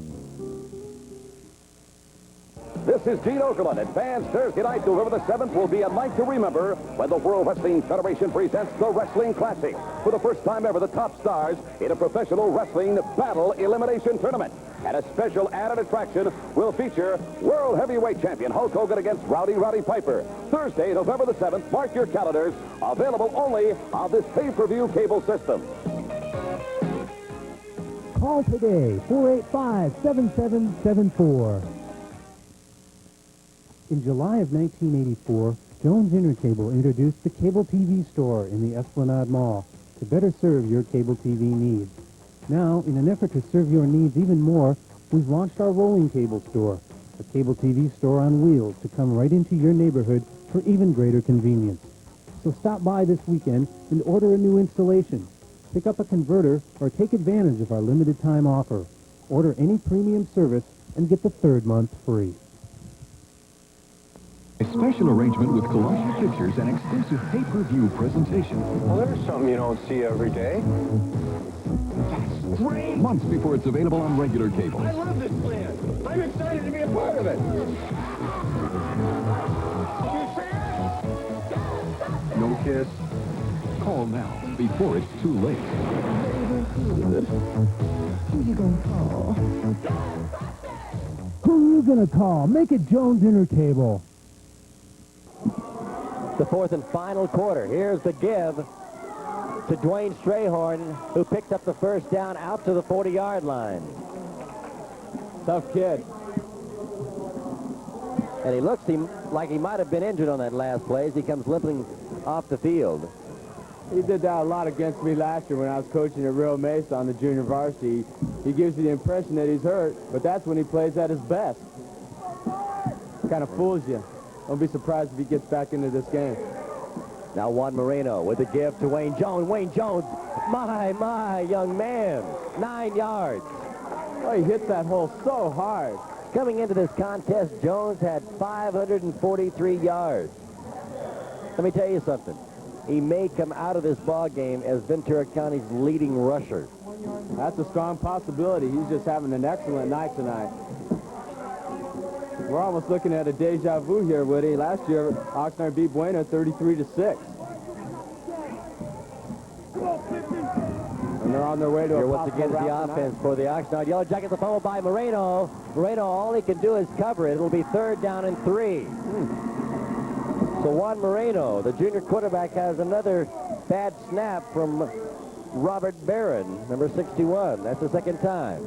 Speaker 5: This is Gene Okerlund. Advanced Thursday night, November the 7th, will be a night to remember when the World Wrestling Federation presents the Wrestling Classic. For the first time ever, the top stars in a professional wrestling battle elimination tournament. And a special added attraction will feature World Heavyweight Champion Hulk Hogan against Rowdy Piper. Thursday, November the 7th. Mark your calendars. Available only on this pay-per-view cable system.
Speaker 6: Call today, 485-7774. In July of 1984, Jones Intercable introduced the Cable TV Store in the Esplanade Mall to better serve your cable TV needs. Now, in an effort to serve your needs even more, we've launched our Rolling Cable Store, a cable TV store on wheels to come right into your neighborhood for even greater convenience. So stop by this weekend and order a new installation. Pick up a converter or take advantage of our limited time offer. Order any premium service and get the 3rd month free.
Speaker 7: A special arrangement with Columbia Pictures and exclusive pay-per-view presentation.
Speaker 8: Well, there's something you don't see every day.
Speaker 7: That's great! Months before it's available on regular cable.
Speaker 8: I love this plan. I'm excited to be a part of it.
Speaker 7: No kiss? Call now before it's too late.
Speaker 6: Who you gonna call? Who you gonna call? Make it Jones Intercable.
Speaker 1: The 4th and final quarter. Here's the give to Dwayne Strayhorn, who picked up the first down out to the 40-yard line.
Speaker 2: Tough kid.
Speaker 1: And he looks like he might have been injured on that last play as he comes limping off the field.
Speaker 2: He did that a lot against me last year when I was coaching at Real Mesa on the junior varsity. He gives you the impression that he's hurt, but that's when he plays at his best. Kind of fools you. Don't be surprised if he gets back into this game.
Speaker 1: Now Juan Moreno with the give to Wayne Jones. Wayne Jones, my young man, 9 yards.
Speaker 2: Oh, he hits that hole so hard.
Speaker 1: Coming into this contest, Jones had 543 yards. Let me tell you something. He may come out of this ball game as Ventura County's leading rusher.
Speaker 2: That's a strong possibility. He's just having an excellent night tonight. We're almost looking at a deja vu here, Woody. Last year, Oxnard beat Buena 33-6. And they're on their way to
Speaker 1: Here
Speaker 2: a
Speaker 1: once again is the offense for the Oxnard Yellow Jackets. The follow by Moreno. Moreno, all he can do is cover it. It'll be 3rd down and 3. So Juan Moreno, the junior quarterback, has another bad snap from Robert Barron, number 61. That's the 2nd time.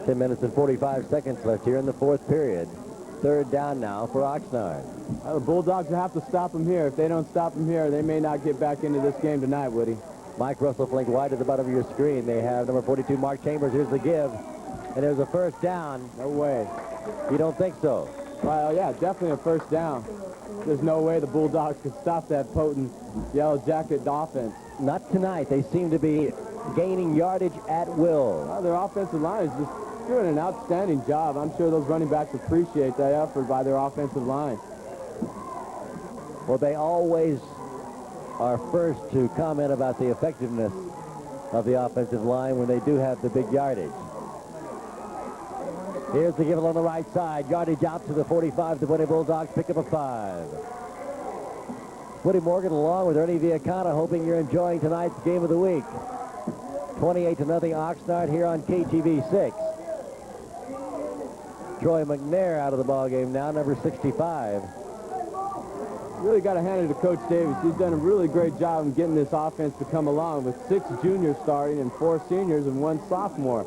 Speaker 1: Ten minutes and 45 seconds left here in the 4th period. 3rd down now for Oxnard.
Speaker 2: Well, the Bulldogs will have to stop him here. If they don't stop him here, they may not get back into this game tonight, Woody.
Speaker 1: Mike Russell flanked wide to the bottom of your screen. They have number 42, Mark Chambers. Here's the give. And there's a 1st down.
Speaker 2: No way.
Speaker 1: You don't think so?
Speaker 2: Well, yeah, definitely a 1st down. There's no way the Bulldogs could stop that potent Yellow Jacket offense.
Speaker 1: Not tonight. They seem to be gaining yardage at will.
Speaker 2: Well, their offensive line is just doing an outstanding job. I'm sure those running backs appreciate that effort by their offensive line.
Speaker 1: Well, they always are first to comment about the effectiveness of the offensive line when they do have the big yardage. Here's the give on the right side. Yardage out to the 45. The Buena Bulldogs pick up a 5. Woody Morgan along with Ernie Viacana, hoping you're enjoying tonight's game of the week. 28-0 Oxnard here on KTV6. Troy McNair out of the ball game now, number 65.
Speaker 2: Really got to hand it to Coach Davis. He's done a really great job in getting this offense to come along with 6 juniors starting and 4 seniors and 1 sophomore.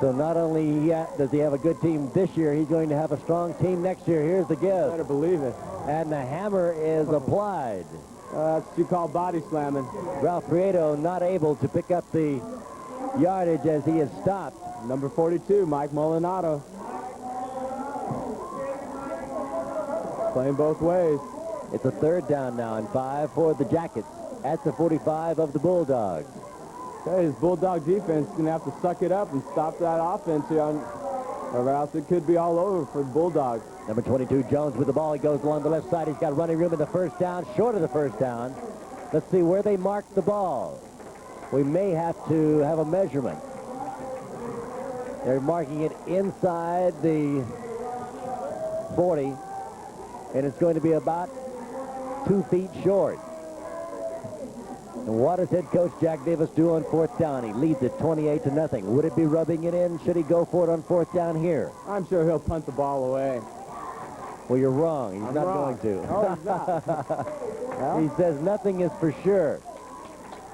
Speaker 1: So not only does he have a good team this year, he's going to have a strong team next year. Here's the give.
Speaker 2: Better believe it.
Speaker 1: And the hammer is applied.
Speaker 2: That's what you call body slamming.
Speaker 1: Ralph Prieto not able to pick up the yardage as he is stopped.
Speaker 2: Number 42, Mike Molinado. Playing both ways.
Speaker 1: It's a 3rd down now and 5 for the Jackets at the 45 of the Bulldogs.
Speaker 2: Okay, his Bulldog defense is going to have to suck it up and stop that offense here, or else it could be all over for the Bulldogs.
Speaker 1: Number 22, Jones with the ball. He goes along the left side. He's got running room in the 1st down, short of the 1st down. Let's see where they mark the ball. We may have to have a measurement. They're marking it inside the 40, and it's going to be about 2 feet short. And what does head coach Jack Davis do on 4th down? He leads it 28-0. Would it be rubbing it in? Should he go for it on 4th down here?
Speaker 2: I'm sure he'll punt the ball away.
Speaker 1: Well, you're wrong. He's not
Speaker 2: wrong.
Speaker 1: going to.
Speaker 2: Oh, he's not.
Speaker 1: He says nothing is for sure.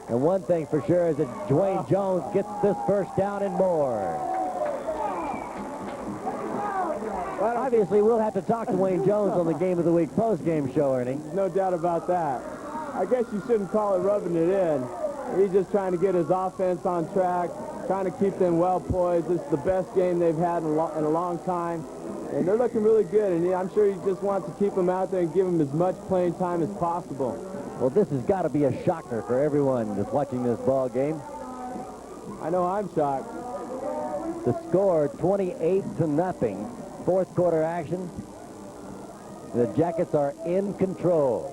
Speaker 1: And one thing for sure is that Dwayne Jones gets this first down and more. Well, obviously, we'll have to talk to Dwayne Jones on the Game of the Week post-game show, Ernie.
Speaker 2: No doubt about that. I guess you shouldn't call it rubbing it in. He's just trying to get his offense on track, trying to keep them well poised. This is the best game they've had in a long time. And they're looking really good, and I'm sure he just wants to keep them out there and give them as much playing time as possible.
Speaker 1: Well, this has got to be a shocker for everyone that's watching this ball game.
Speaker 2: I know I'm shocked.
Speaker 1: The score, 28-0. Fourth quarter action. The Jackets are in control.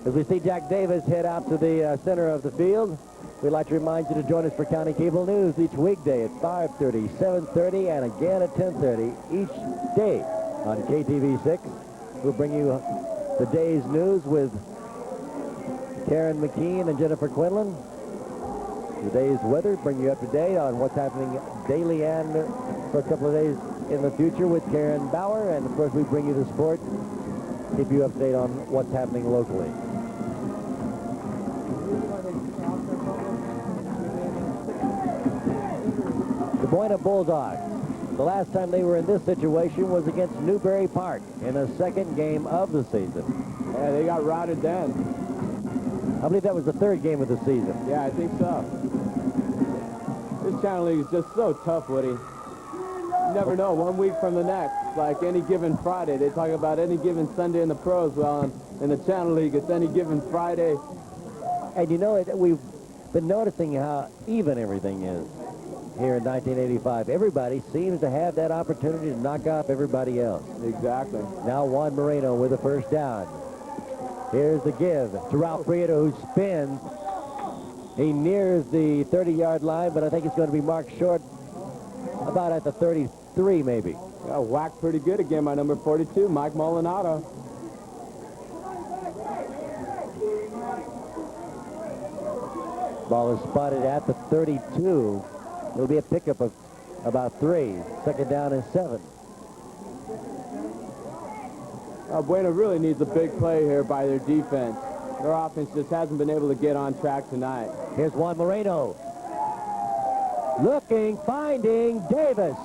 Speaker 1: As we see Jack Davis head out to the center of the field, we'd like to remind you to join us for County Cable News each weekday at 5:30, 7:30, and again at 10:30 each day on KTV6. We'll bring you the day's news with Karen McKean and Jennifer Quinlan. The day's weather, bring you up to date on what's happening daily and for a couple of days in the future with Karen Bauer. And, of course, we bring you the sport, keep you up to date on what's happening locally. The Buena Bulldogs. The last time they were in this situation was against Newberry Park in the second game of the season.
Speaker 2: Yeah, they got routed then.
Speaker 1: I believe that was the third game of the season.
Speaker 2: Yeah, I think so. This Channel League is just so tough, Woody. You never know, 1 week from the next. Like any given Friday. They talk about any given Sunday in the pros. Well, in the Channel League, it's any given Friday.
Speaker 1: And you know, we've been noticing how even everything is here in 1985. Everybody seems to have that opportunity to knock off everybody else.
Speaker 2: Exactly.
Speaker 1: Now Juan Moreno with a first down. Here's the give to Ralph Prieto, who spins. He nears the 30-yard line, but I think it's going to be marked short about at the 33, maybe.
Speaker 2: Got whacked pretty good again by number 42, Mike Molinado.
Speaker 1: Ball is spotted at the 32. It'll be a pickup of about 3. Second down and 7.
Speaker 2: Buena really needs a big play here by their defense. Their offense just hasn't been able to get on track tonight.
Speaker 1: Here's Juan Moreno. Looking, finding Davis.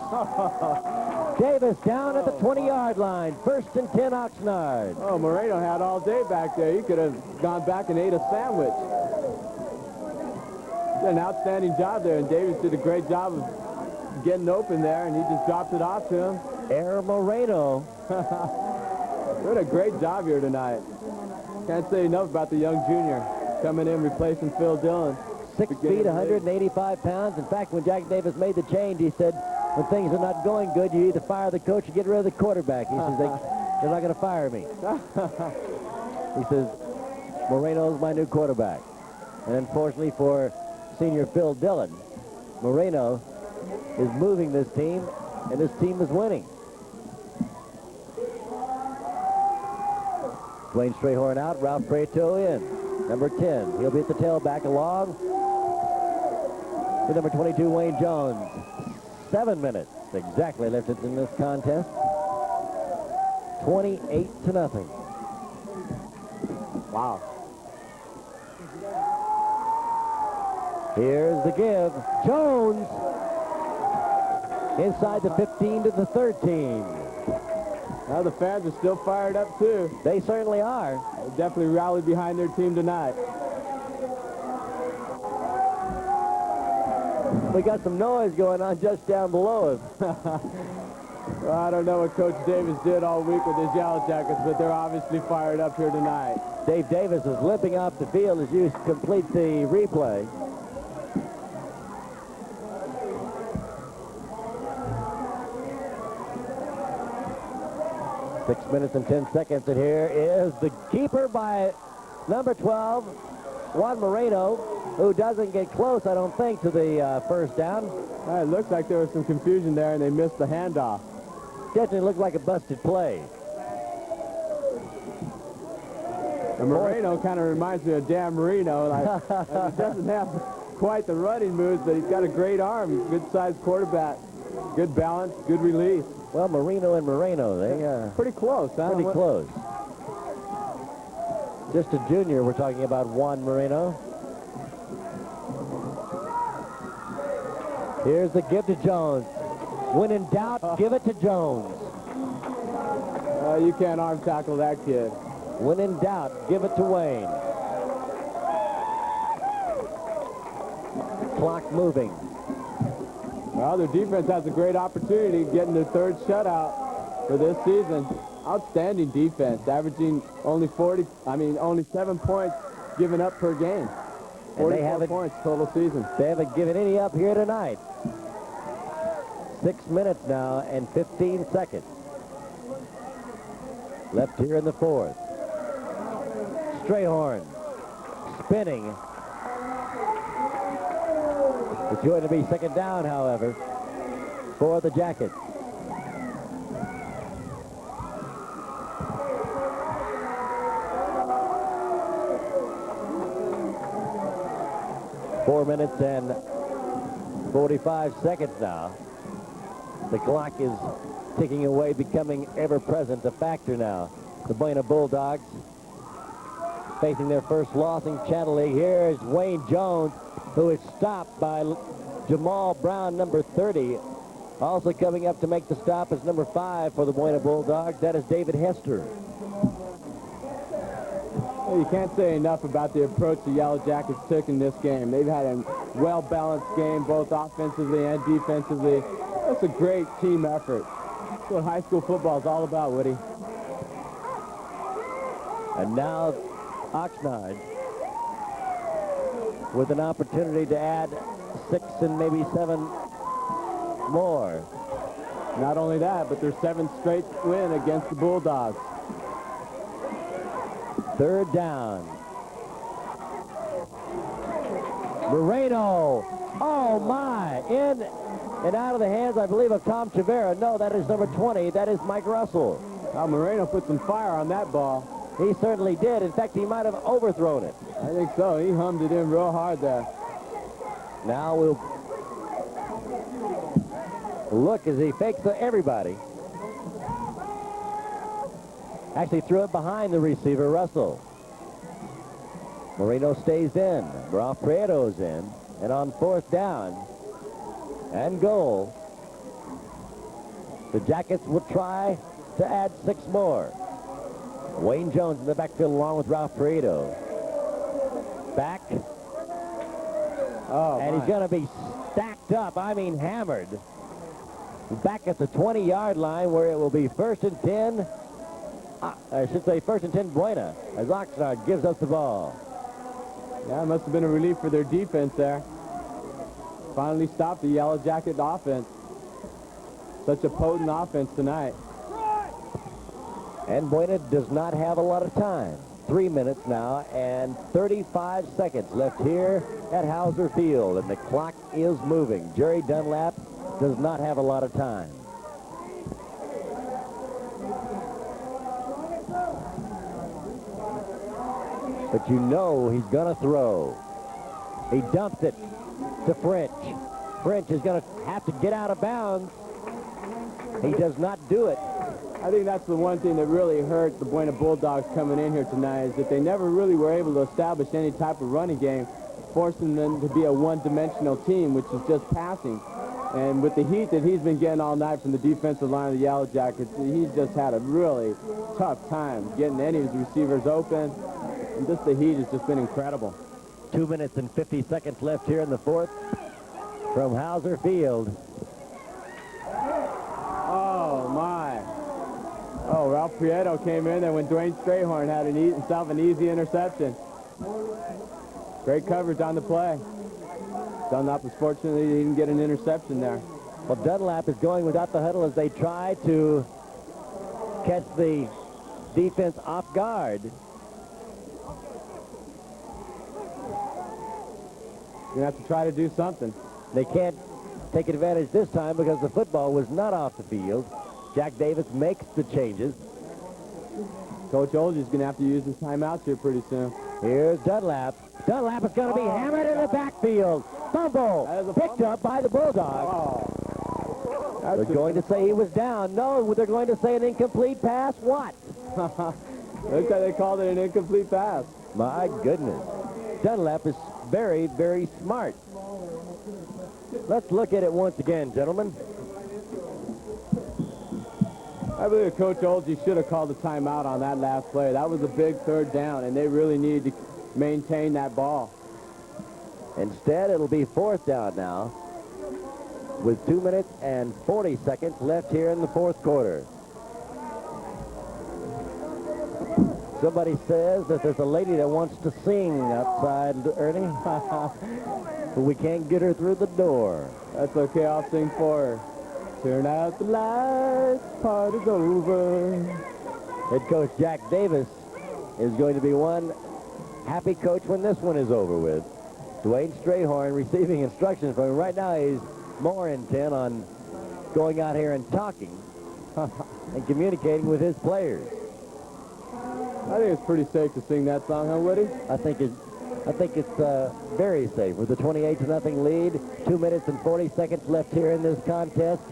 Speaker 1: Davis down at the 20-yard line. First and 10, Oxnard.
Speaker 2: Oh, Moreno had all day back there. He could have gone back and ate a sandwich. Did an outstanding job there, and Davis did a great job of getting open there, and he just dropped it off to him.
Speaker 1: Air Moreno.
Speaker 2: Doing a great job here tonight. Can't say enough about the young junior coming in replacing Phil Dillon.
Speaker 1: 6 feet, 185 pounds. In fact, when Jack Davis made the change, he said, when things are not going good, you either fire the coach or get rid of the quarterback. He says, they're not going to fire me. He says, Moreno's my new quarterback. And unfortunately for senior Phil Dillon, Moreno is moving this team, and this team is winning. Dwayne Strayhorn out, Ralph Prieto in. Number 10, he'll be at the tailback along with number 22, Wayne Jones. 7 minutes exactly left in this contest. 28-0.
Speaker 2: Wow.
Speaker 1: Here's the give. Jones inside the 15 to the 13.
Speaker 2: Now the fans are still fired up, too.
Speaker 1: They certainly are.
Speaker 2: They definitely rallied behind their team tonight.
Speaker 1: We got some noise going on just down below us.
Speaker 2: Well, I don't know what Coach Davis did all week with his Yellow Jackets, but they're obviously fired up here tonight.
Speaker 1: Dave Davis is limping off the field as you complete the replay. Six minutes and 10 seconds, and here is the keeper by number 12, Juan Moreno, who doesn't get close, I don't think, to the first down.
Speaker 2: It looks like there was some confusion there, and they missed the handoff.
Speaker 1: Definitely looked like a busted play.
Speaker 2: And Moreno kind of reminds me of Dan Marino. Like, he doesn't have quite the running moves, but he's got a great arm, good-sized quarterback, good balance, good release.
Speaker 1: Well, Marino and Moreno, they
Speaker 2: pretty close, huh?
Speaker 1: Pretty close. Just a junior, we're talking about Juan Moreno. Here's the give to Jones. When in doubt, give it to Jones.
Speaker 2: You can't arm tackle that kid.
Speaker 1: When in doubt, give it to Wayne. Clock moving.
Speaker 2: Well, their defense has a great opportunity getting their third shutout for this season. Outstanding defense, averaging only 7 points given up per game.
Speaker 1: And they
Speaker 2: 44 points total season.
Speaker 1: They haven't given any up here tonight. 6 minutes now and 15 seconds. Left here in the fourth. Strayhorn spinning. It's going to be second down, however, for the Jackets. Four minutes and 45 seconds now. The clock is ticking away, becoming ever-present, a factor now. The Buena Bulldogs facing their first loss in Channel League. Here's Wayne Jones, who is stopped by Jamal Brown, number 30. Also coming up to make the stop is number 5 for the Buena Bulldogs. That is David Hester.
Speaker 2: Well, you can't say enough about the approach the Yellow Jackets took in this game. They've had a well-balanced game, both offensively and defensively. It's a great team effort. That's what high school football is all about, Woody.
Speaker 1: And now Oxnard with an opportunity to add 6 and maybe 7 more.
Speaker 2: Not only that, but their 7th straight win against the Bulldogs.
Speaker 1: Third down. Moreno. Oh, my. In and out of the hands, I believe, of Tom Chavera. No, that is number 20. That is Mike Russell.
Speaker 2: Well, Moreno put some fire on that ball.
Speaker 1: He certainly did. In fact, he might have overthrown it.
Speaker 2: I think so. He hummed it in real hard there.
Speaker 1: Now we'll look as he fakes everybody. Actually threw it behind the receiver, Russell. Moreno stays in. Ralph Prieto's in. And on fourth down and goal, the Jackets will try to add 6 more. Wayne Jones in the backfield along with Ralph Prieto. Back.
Speaker 2: Oh,
Speaker 1: and he's going to be stacked up, I mean hammered. Back at the 20-yard line where it will be first and 10. I should say first and 10 Buena as Oxnard gives us the ball.
Speaker 2: Yeah, it must have been a relief for their defense there. Finally stopped the Yellow Jacket offense. Such a potent offense tonight.
Speaker 1: And Buena does not have a lot of time. 3 minutes now and 35 seconds left here at Hauser Field, and the clock is moving. Jerry Dunlap does not have a lot of time. But you know he's going to throw. He dumps it to French. French is going to have to get out of bounds. He does not do it.
Speaker 2: I think that's the one thing that really hurt the Buena Bulldogs coming in here tonight, is that they never really were able to establish any type of running game, forcing them to be a one-dimensional team, which is just passing. And with the heat that he's been getting all night from the defensive line of the Yellow Jackets, he's just had a really tough time getting any of his receivers open. And just the heat has just been incredible.
Speaker 1: 2 minutes and 50 seconds left here in the fourth from Hauser Field.
Speaker 2: Oh, my. Oh, Ralph Prieto came in there when Dwayne Strayhorn had himself an easy interception. Great coverage on the play. Dunlap was fortunate he didn't get an interception there.
Speaker 1: Well, Dunlap is going without the huddle as they try to catch the defense off guard.
Speaker 2: You're going to have to try to do something.
Speaker 1: They can't take advantage this time because the football was not off the field. Jack Davis makes the changes.
Speaker 2: Coach Olge's going to have to use his timeouts here pretty soon.
Speaker 1: Here's Dunlap. Dunlap is going to be hammered in the backfield. Fumble picked up by the Bulldogs.
Speaker 2: Oh.
Speaker 1: They're going to say he was down. No, they're going to say an incomplete pass. What?
Speaker 2: Looks like they called it an incomplete pass.
Speaker 1: My goodness. Dunlap is very, very smart. Let's look at it once again, gentlemen.
Speaker 2: I believe Coach Olgey should have called a timeout on that last play. That was a big third down, and they really need to maintain that ball.
Speaker 1: Instead, it'll be fourth down now with 2 minutes and 40 seconds left here in the fourth quarter. Somebody says that there's a lady that wants to sing outside, Ernie. But we can't get her through the door.
Speaker 2: That's okay, I'll sing for her. Turn out the lights, party's over.
Speaker 1: Head coach Jack Davis is going to be one happy coach when this one is over with. Dwayne Strayhorn receiving instructions from him. Right now he's more intent on going out here and talking and communicating with his players.
Speaker 2: I think it's pretty safe to sing that song, huh, Woody?
Speaker 1: I think it's very safe with the 28-0 lead. 2 minutes and 40 seconds left here in this contest.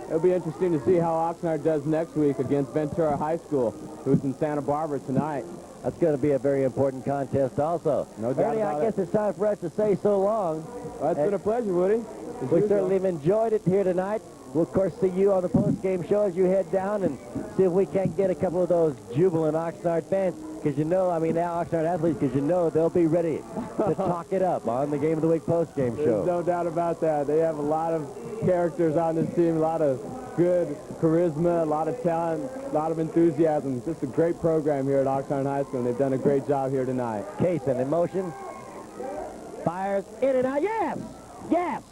Speaker 2: It'll be interesting to see how Oxnard does next week against Ventura High School, who's in Santa Barbara tonight.
Speaker 1: That's going to be a very important contest also.
Speaker 2: No doubt
Speaker 1: Ernie,
Speaker 2: about
Speaker 1: I guess it's time for us to say so long.
Speaker 2: Well, it's been a pleasure, Woody.
Speaker 1: We certainly have enjoyed it here tonight. We'll, of course, see you on the post-game show as you head down and see if we can't get a couple of those jubilant Oxnard fans. Because you know, now Oxnard athletes, because you know they'll be ready to talk it up on the Game of the Week post-game show.
Speaker 2: There's no doubt about that. They have a lot of characters on this team, a lot of good charisma, a lot of talent, a lot of enthusiasm. Just a great program here at Oxnard High School, and they've done a great job here tonight.
Speaker 1: Kaysen in motion. Fires in and out. Yes! Yes!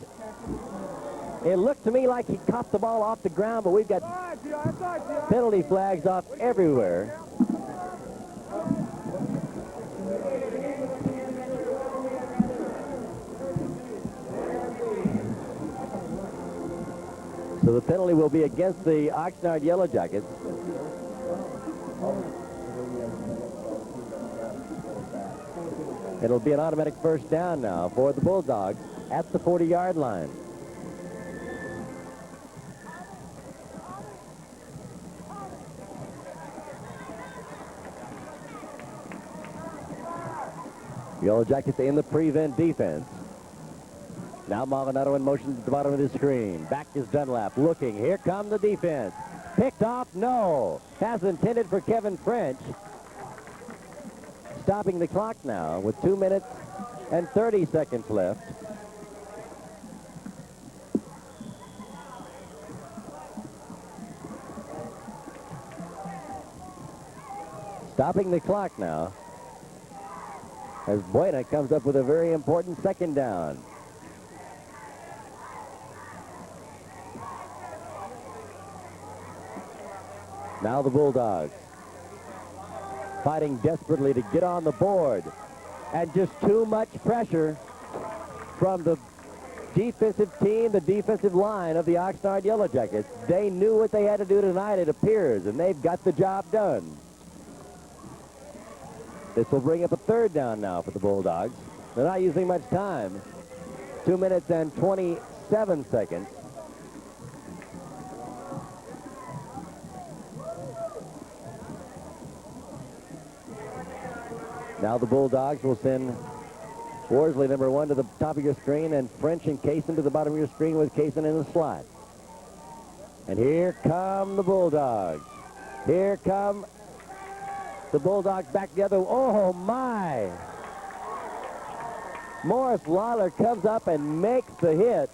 Speaker 1: It looked to me like he copped the ball off the ground, but we've got penalty flags off everywhere. So the penalty will be against the Oxnard Yellow Jackets. It'll be an automatic first down now for the Bulldogs at the 40-yard line. Yellow Jackets in the prevent defense. Now Molinado in motion at the bottom of the screen. Back is Dunlap looking. Here come the defense. Picked off? No. Pass intended for Kevin French. Stopping the clock now with 2 minutes and 30 seconds left. Stopping the clock now as Buena comes up with a very important second down. Now the Bulldogs fighting desperately to get on the board, and just too much pressure from the defensive team, the defensive line of the Oxnard Yellow Jackets. They knew what they had to do tonight, it appears, and they've got the job done. This will bring up a third down now for the Bulldogs. They're not using much time. 2 minutes and 27 seconds. Now the Bulldogs will send Worsley, number 1, to the top of your screen, and French and Kaysen to the bottom of your screen with Kaysen in the slot. And here come the Bulldogs. Here come the Bulldogs back together. Oh, my. Morris Lawler comes up and makes the hit.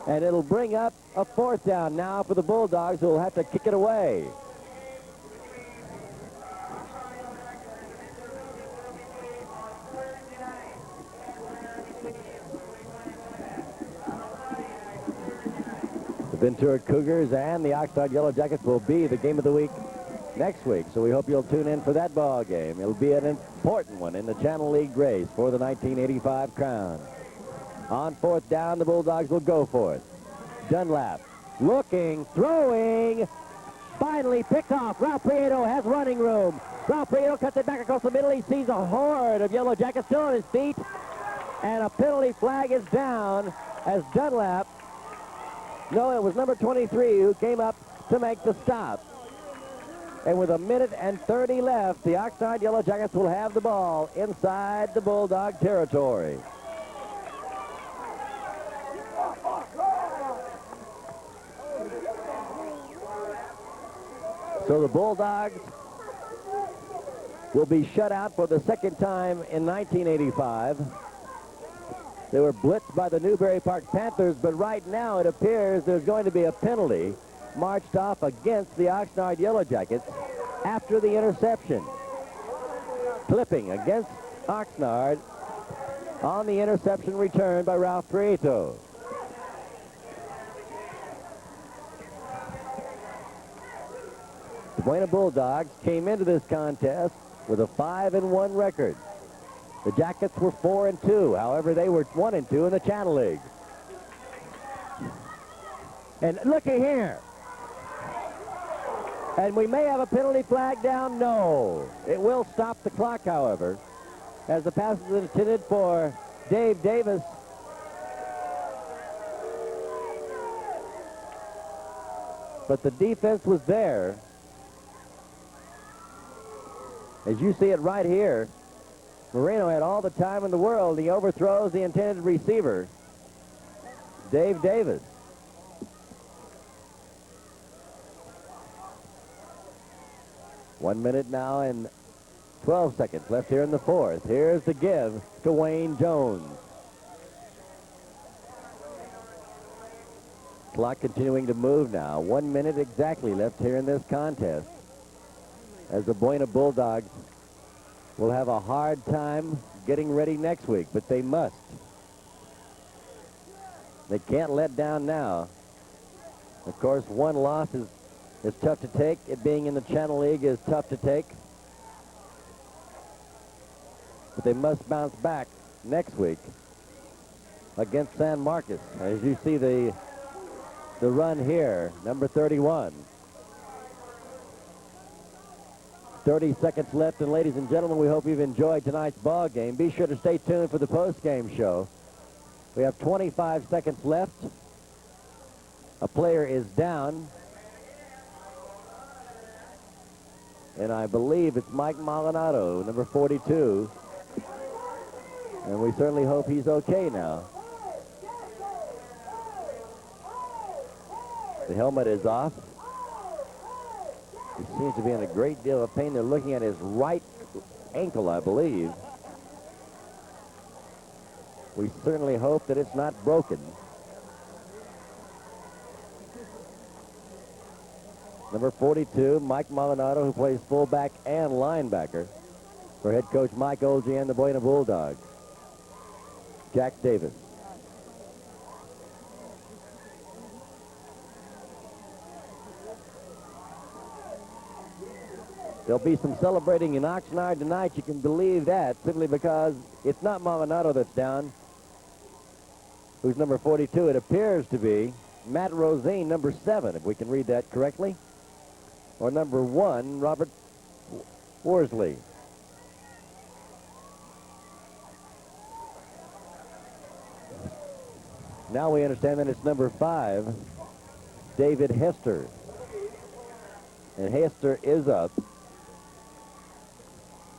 Speaker 1: And it'll bring up a fourth down now for the Bulldogs, who will have to kick it away. The Ventura Cougars and the Oxnard Yellow Jackets will be the game of the week next week, so we hope you'll tune in for that ball game. It'll be an important one in the Channel League race for the 1985 crown. On fourth down, the Bulldogs will go for it. Dunlap looking, throwing, finally picked off. Ralph Prieto has running room. Ralph Prieto cuts it back across the middle. He sees a horde of Yellow Jackets still on his feet, and a penalty flag is down as Dunlap, no, it was number 23 who came up to make the stop. And with 1 minute and 30 left, the Oxnard Yellow Jackets will have the ball inside the Bulldog territory. So the Bulldogs will be shut out for the second time in 1985. They were blitzed by the Newbury Park Panthers, but right now it appears there's going to be a penalty marched off against the Oxnard Yellow Jackets after the interception. Clipping against Oxnard on the interception return by Ralph Prieto. The Buena Bulldogs came into this contest with a 5-1 record. The Jackets were 4-2. However, they were 1-2 in the Channel League. And looky here. And we may have a penalty flag down. No. It will stop the clock, however, as the pass is intended for Dave Davis. But the defense was there. As you see it right here, Moreno had all the time in the world. He overthrows the intended receiver, Dave Davis. One minute now and 12 seconds left here in the fourth. Here's the give to Wayne Jones. Clock continuing to move now. 1 minute exactly left here in this contest, as the Buena Bulldogs will have a hard time getting ready next week, but they must. They can't let down now. Of course, one loss is tough to take. It being in the Channel League is tough to take. But they must bounce back next week against San Marcos. As you see the run here, number 31. 30 seconds left, and ladies and gentlemen, we hope you've enjoyed tonight's ball game. Be sure to stay tuned for the post-game show. We have 25 seconds left. A player is down, and I believe it's Mike Molinado, number 42, and we certainly hope he's okay now. The helmet is off. He seems to be in a great deal of pain. They're looking at his right ankle, I believe. We certainly hope that it's not broken. Number 42, Mike Molinado, who plays fullback and linebacker for head coach Mike Olgey and the Buena Bulldogs. Jack Davis. There'll be some celebrating in Oxnard tonight. You can believe that, simply because it's not Molinado that's down, who's number 42. It appears to be Matt Rosine, number 7, if we can read that correctly, or number 1, Robert Worsley. Now we understand that it's number 5, David Hester. And Hester is up.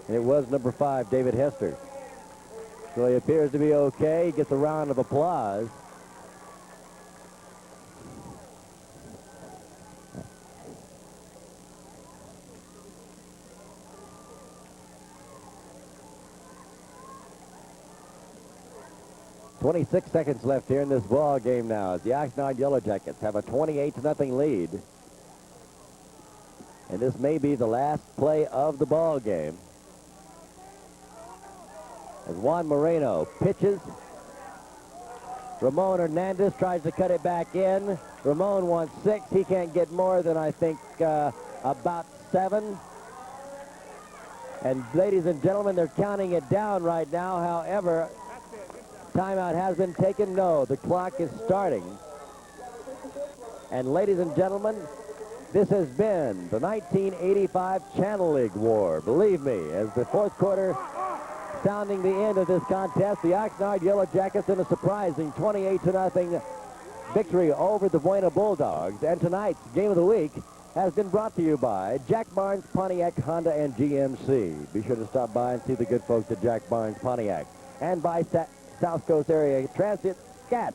Speaker 1: And it was number 5, David Hester. So he appears to be okay. He gets a round of applause. "26 seconds left here in this ball game now, as the Oxnard Yellow Jackets have a 28-0 lead. And this may be the last play of the ball game, as Juan Moreno pitches. Ramon Hernandez tries to cut it back in. Ramon wants 6. He can't get more than, I think, about 7. And ladies and gentlemen, they're counting it down right now. However, timeout has been taken. No, the clock is starting. And ladies and gentlemen, this has been the 1985 Channel League War. Believe me, as the fourth quarter sounding the end of this contest, the Oxnard Yellow Jackets in a surprising 28-0 victory over the Buena Bulldogs. And tonight's Game of the Week has been brought to you by Jack Barnes, Pontiac, Honda, and GMC. Be sure to stop by and see the good folks at Jack Barnes, Pontiac. And by South Coast Area Transit, SCAT.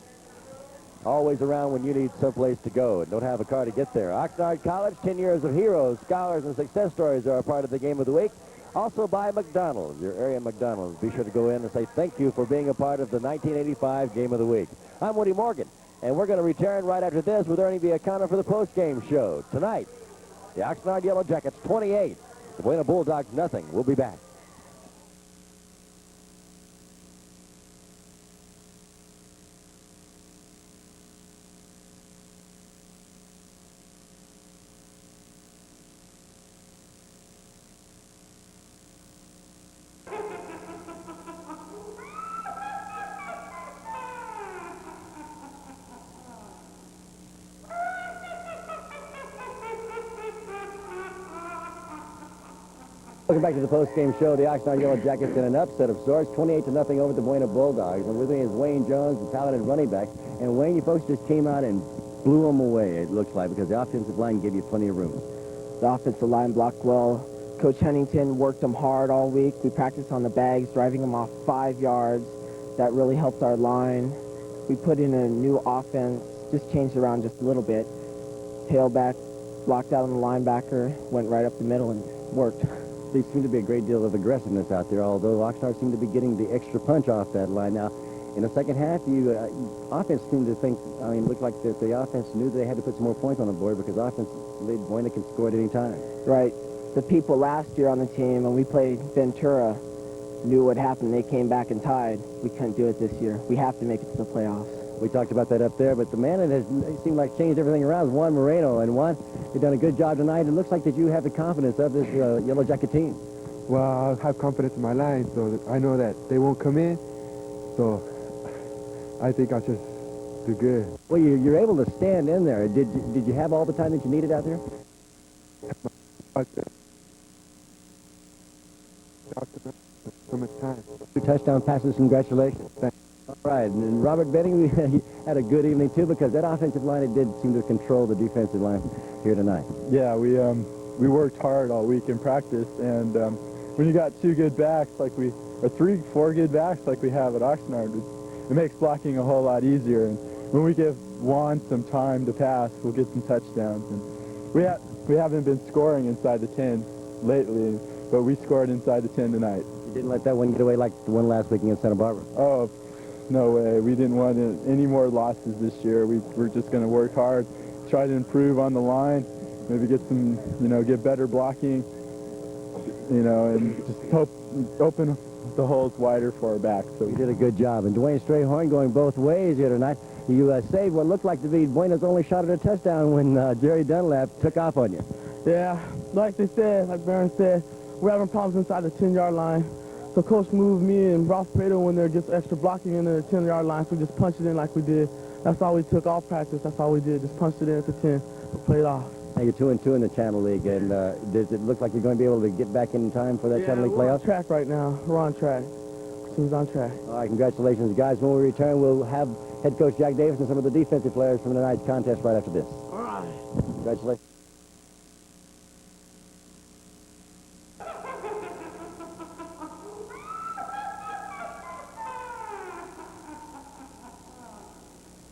Speaker 1: always around when you need someplace to go and don't have a car to get there. Oxnard College, 10 years of heroes, scholars, and success stories are a part of the Game of the Week. Also by McDonald's, your area McDonald's. Be sure to go in and say thank you for being a part of the 1985 Game of the Week. I'm Woody Morgan, and we're going to return right after this with Ernie Viacana for the post-game show. Tonight, the Oxnard Yellow Jackets 28, the Buena Bulldogs nothing. We'll be back. Welcome back to the post-game show. The Oxnard Yellow Jackets in an upset of sorts, 28-0 over the Buena Bulldogs. And with me is Wayne Jones, the talented running back. And Wayne, you folks just came out and blew them away, it looks like, because the offensive line gave you plenty of room.
Speaker 9: The offensive line blocked well. Coach Huntington worked them hard all week. We practiced on the bags, driving them off 5 yards. That really helped our line. We put in a new offense, just changed around just a little bit. Tailback, blocked out on the linebacker, went right up the middle and worked.
Speaker 1: There seemed to be a great deal of aggressiveness out there, although Oxnard seemed to be getting the extra punch off that line. Now, in the second half, you offense seemed to think, I mean, it looked like that the offense knew they had to put some more points on the board because offensively, Buena can score at any time.
Speaker 9: Right. The people last year on the team, when we played Ventura, knew what happened. They came back and tied. We couldn't do it this year. We have to make it to the playoffs.
Speaker 1: We talked about that up there, but the man that has seemed like changed everything around is Juan Moreno. And Juan, you've done a good job tonight. It looks like that you have the confidence of this Yellow Jacket team.
Speaker 10: Well, I have confidence in my line, so I know that they won't come in. So I think I'll just do good.
Speaker 1: Well, you're able to stand in there. Did you have all the time that you needed out there?
Speaker 10: So much time.
Speaker 1: 2 touchdown passes. Congratulations.
Speaker 10: Thanks.
Speaker 1: All right, and Robert Benning, we had a good evening too because that offensive line, it did seem to control the defensive line here tonight.
Speaker 11: Yeah, we worked hard all week in practice, and when you got 2 good backs like or 3-4 good backs like we have at Oxnard, it makes blocking a whole lot easier. And when we give Juan some time to pass, we'll get some touchdowns. And we haven't been scoring inside the 10 lately, but we scored inside the 10 tonight.
Speaker 1: You didn't let that one get away like the one last week against Santa Barbara?
Speaker 11: Oh, no way. We didn't want any more losses this year. We're just going to work hard, try to improve on the line, maybe get some, get better blocking, and just open the holes wider for our back. So
Speaker 1: you did a good job. And Dwayne Strayhorn going both ways here tonight. You saved what looked like to be Buena's only shot at a touchdown when Jerry Dunlap took off on you.
Speaker 12: Yeah, like they said, like Baron said, we're having problems inside the 10-yard line. So Coach moved me and Ralph Prado when they're just extra blocking in the 10-yard line, so we just punched it in like we did. That's all we took all practice. That's all we did, just punched it in at the 10 and played off.
Speaker 1: Now you're 2-2 in the Channel League, and does it look like you're going to be able to get back in time for that Channel League
Speaker 12: playoffs?
Speaker 1: playoffs?
Speaker 12: We're on track right now. We're on track. Team's on track.
Speaker 1: All right, congratulations, guys. When we return, we'll have head coach Jack Davis and some of the defensive players from tonight's contest right after this.
Speaker 12: All right.
Speaker 1: Congratulations.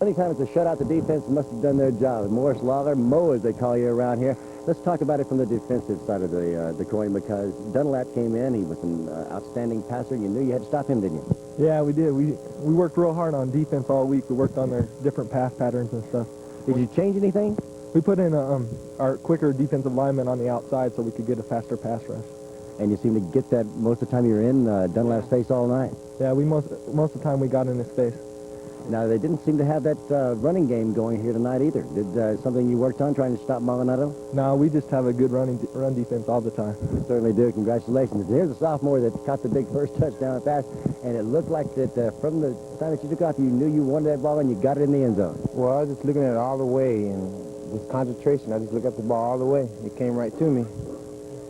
Speaker 1: Anytime it's a shutout, the defense must have done their job. Morris Lawler, Mo as they call you around here. Let's talk about it from the defensive side of the coin because Dunlap came in. He was an outstanding passer. You knew you had to stop him, didn't you?
Speaker 11: Yeah, we did. We worked real hard on defense all week. We worked on their different pass patterns and stuff.
Speaker 1: Did you change anything?
Speaker 11: We put in our quicker defensive lineman on the outside so we could get a faster pass rush.
Speaker 1: And you seem to get that most of the time you're in Dunlap's face all night.
Speaker 11: Yeah, most of the time we got in his face.
Speaker 1: Now, they didn't seem to have that running game going here tonight either. Did something you worked on trying to stop Molinado?
Speaker 11: No, we just have a good run defense all the time.
Speaker 1: We certainly do. Congratulations. Here's a sophomore that caught the big first touchdown pass, and it looked like that from the time that you took off, you knew you wanted that ball and you got it in the end zone.
Speaker 13: Well, I was just looking at it all the way, and with concentration, I just looked at the ball all the way. It came right to me.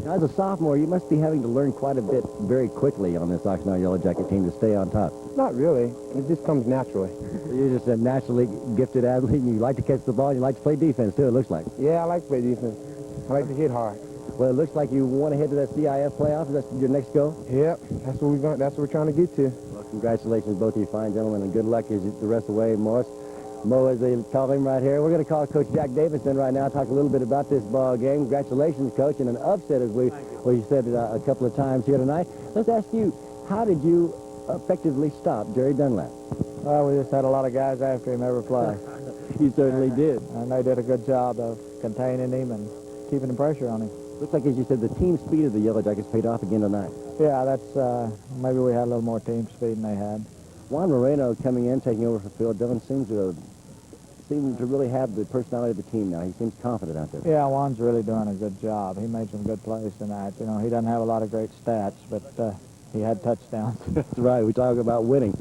Speaker 1: Now, as a sophomore, you must be having to learn quite a bit very quickly on this Oxnard Yellow Jacket team to stay on top.
Speaker 13: Not really. It just comes naturally.
Speaker 1: You're just a naturally gifted athlete, and you like to catch the ball, and you like to play defense, too, it looks like.
Speaker 13: Yeah, I like to play defense. I like to hit hard.
Speaker 1: Well, it looks like you want to head to that CIF playoff. Is that your next goal?
Speaker 13: Yep, that's what we're trying to get to.
Speaker 1: Well, congratulations, both of you fine gentlemen, and good luck as the rest of the way, Morris. Mo, as they call him right here. We're going to call Coach Jack Davis in right now, talk a little bit about this ball game. Congratulations, Coach, and an upset, as we said a couple of times here tonight. Let's ask you, how did you effectively stop Jerry Dunlap?
Speaker 14: Well, we just had a lot of guys after him every play.
Speaker 1: You certainly did.
Speaker 14: And they did a good job of containing him and keeping the pressure on him.
Speaker 1: Looks like, as you said, the team speed of the Yellow Jackets paid off again tonight.
Speaker 14: Yeah, that's maybe we had a little more team speed than they had.
Speaker 1: Juan Moreno coming in, taking over for Phil Dillon, seems to really have the personality of the team now. He seems confident out there.
Speaker 14: Yeah, Juan's really doing a good job. He made some good plays tonight. You know, he doesn't have a lot of great stats, but he had touchdowns.
Speaker 1: That's right. We talk about winning.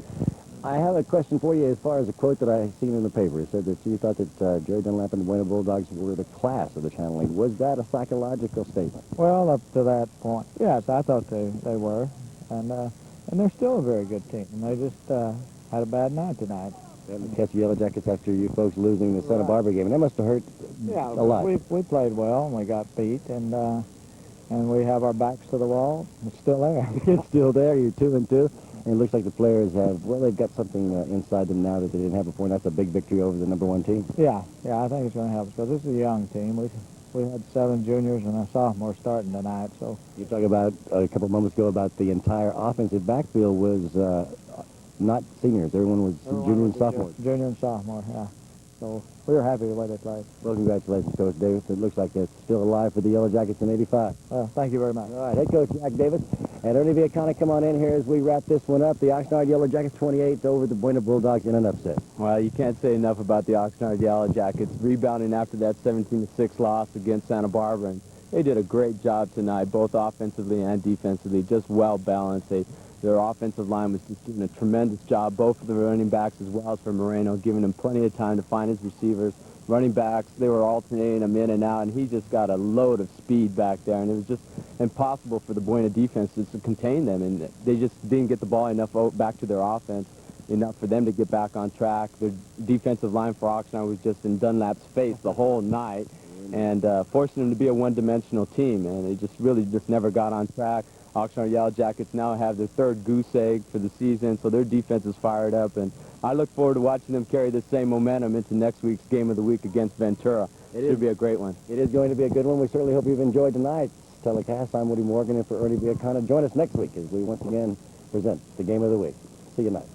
Speaker 1: I have a question for you as far as a quote that I seen in the paper. It said that you thought that Jerry Dunlap and the Buena Bulldogs were the class of the Channel League. Was that a psychological statement?
Speaker 14: Well, up to that point, yes, I thought they were. And they're still a very good team. And they just had a bad night tonight.
Speaker 1: And catch the Yellow Jackets after you folks losing the Santa Barbara game. And that must have hurt a lot.
Speaker 14: We played well, and we got beat, and we have our backs to the wall. It's still there.
Speaker 1: It's still there. You're 2-2. And it looks like the players have, well, they've got something inside them now that they didn't have before, and that's a big victory over the #1 team.
Speaker 14: Yeah, I think it's going to help us, because this is a young team. We had 7 juniors and a sophomore starting tonight. So
Speaker 1: you talk about a couple of moments ago about the entire offensive backfield was not seniors. Everyone was junior and sophomore.
Speaker 14: Junior and sophomore, yeah. So we were happy with the way they played.
Speaker 1: Well, congratulations, Coach Davis. It looks like it's still alive for the Yellow Jackets in '85.
Speaker 14: Well, thank you very much.
Speaker 1: All right, head coach Jack Davis and Ernie Viacana, come on in here as we wrap this one up. The Oxnard Yellow Jackets 28 over the Buena Bulldogs in an upset.
Speaker 2: Well, you can't say enough about the Oxnard Yellow Jackets rebounding after that 17-6 loss against Santa Barbara. And they did a great job tonight, both offensively and defensively, just well balanced. Their offensive line was just doing a tremendous job, both for the running backs as well as for Moreno, giving him plenty of time to find his receivers. Running backs, they were alternating them in and out, and he just got a load of speed back there, and it was just impossible for the Buena defense to contain them, and they just didn't get the ball enough back to their offense, enough for them to get back on track. The defensive line for Oxnard was just in Dunlap's face the whole night, and forcing them to be a one-dimensional team, and they just really never got on track. Oxnard Yellow Jackets now have their 3rd goose egg for the season, so their defense is fired up, and I look forward to watching them carry the same momentum into next week's game of the week against Ventura. It should be a great one.
Speaker 1: It is going to be a good one. We certainly hope you've enjoyed tonight's telecast. I'm Woody Morgan, and for Ernie Viacana, join us next week as we once again present the game of the week. See you tonight.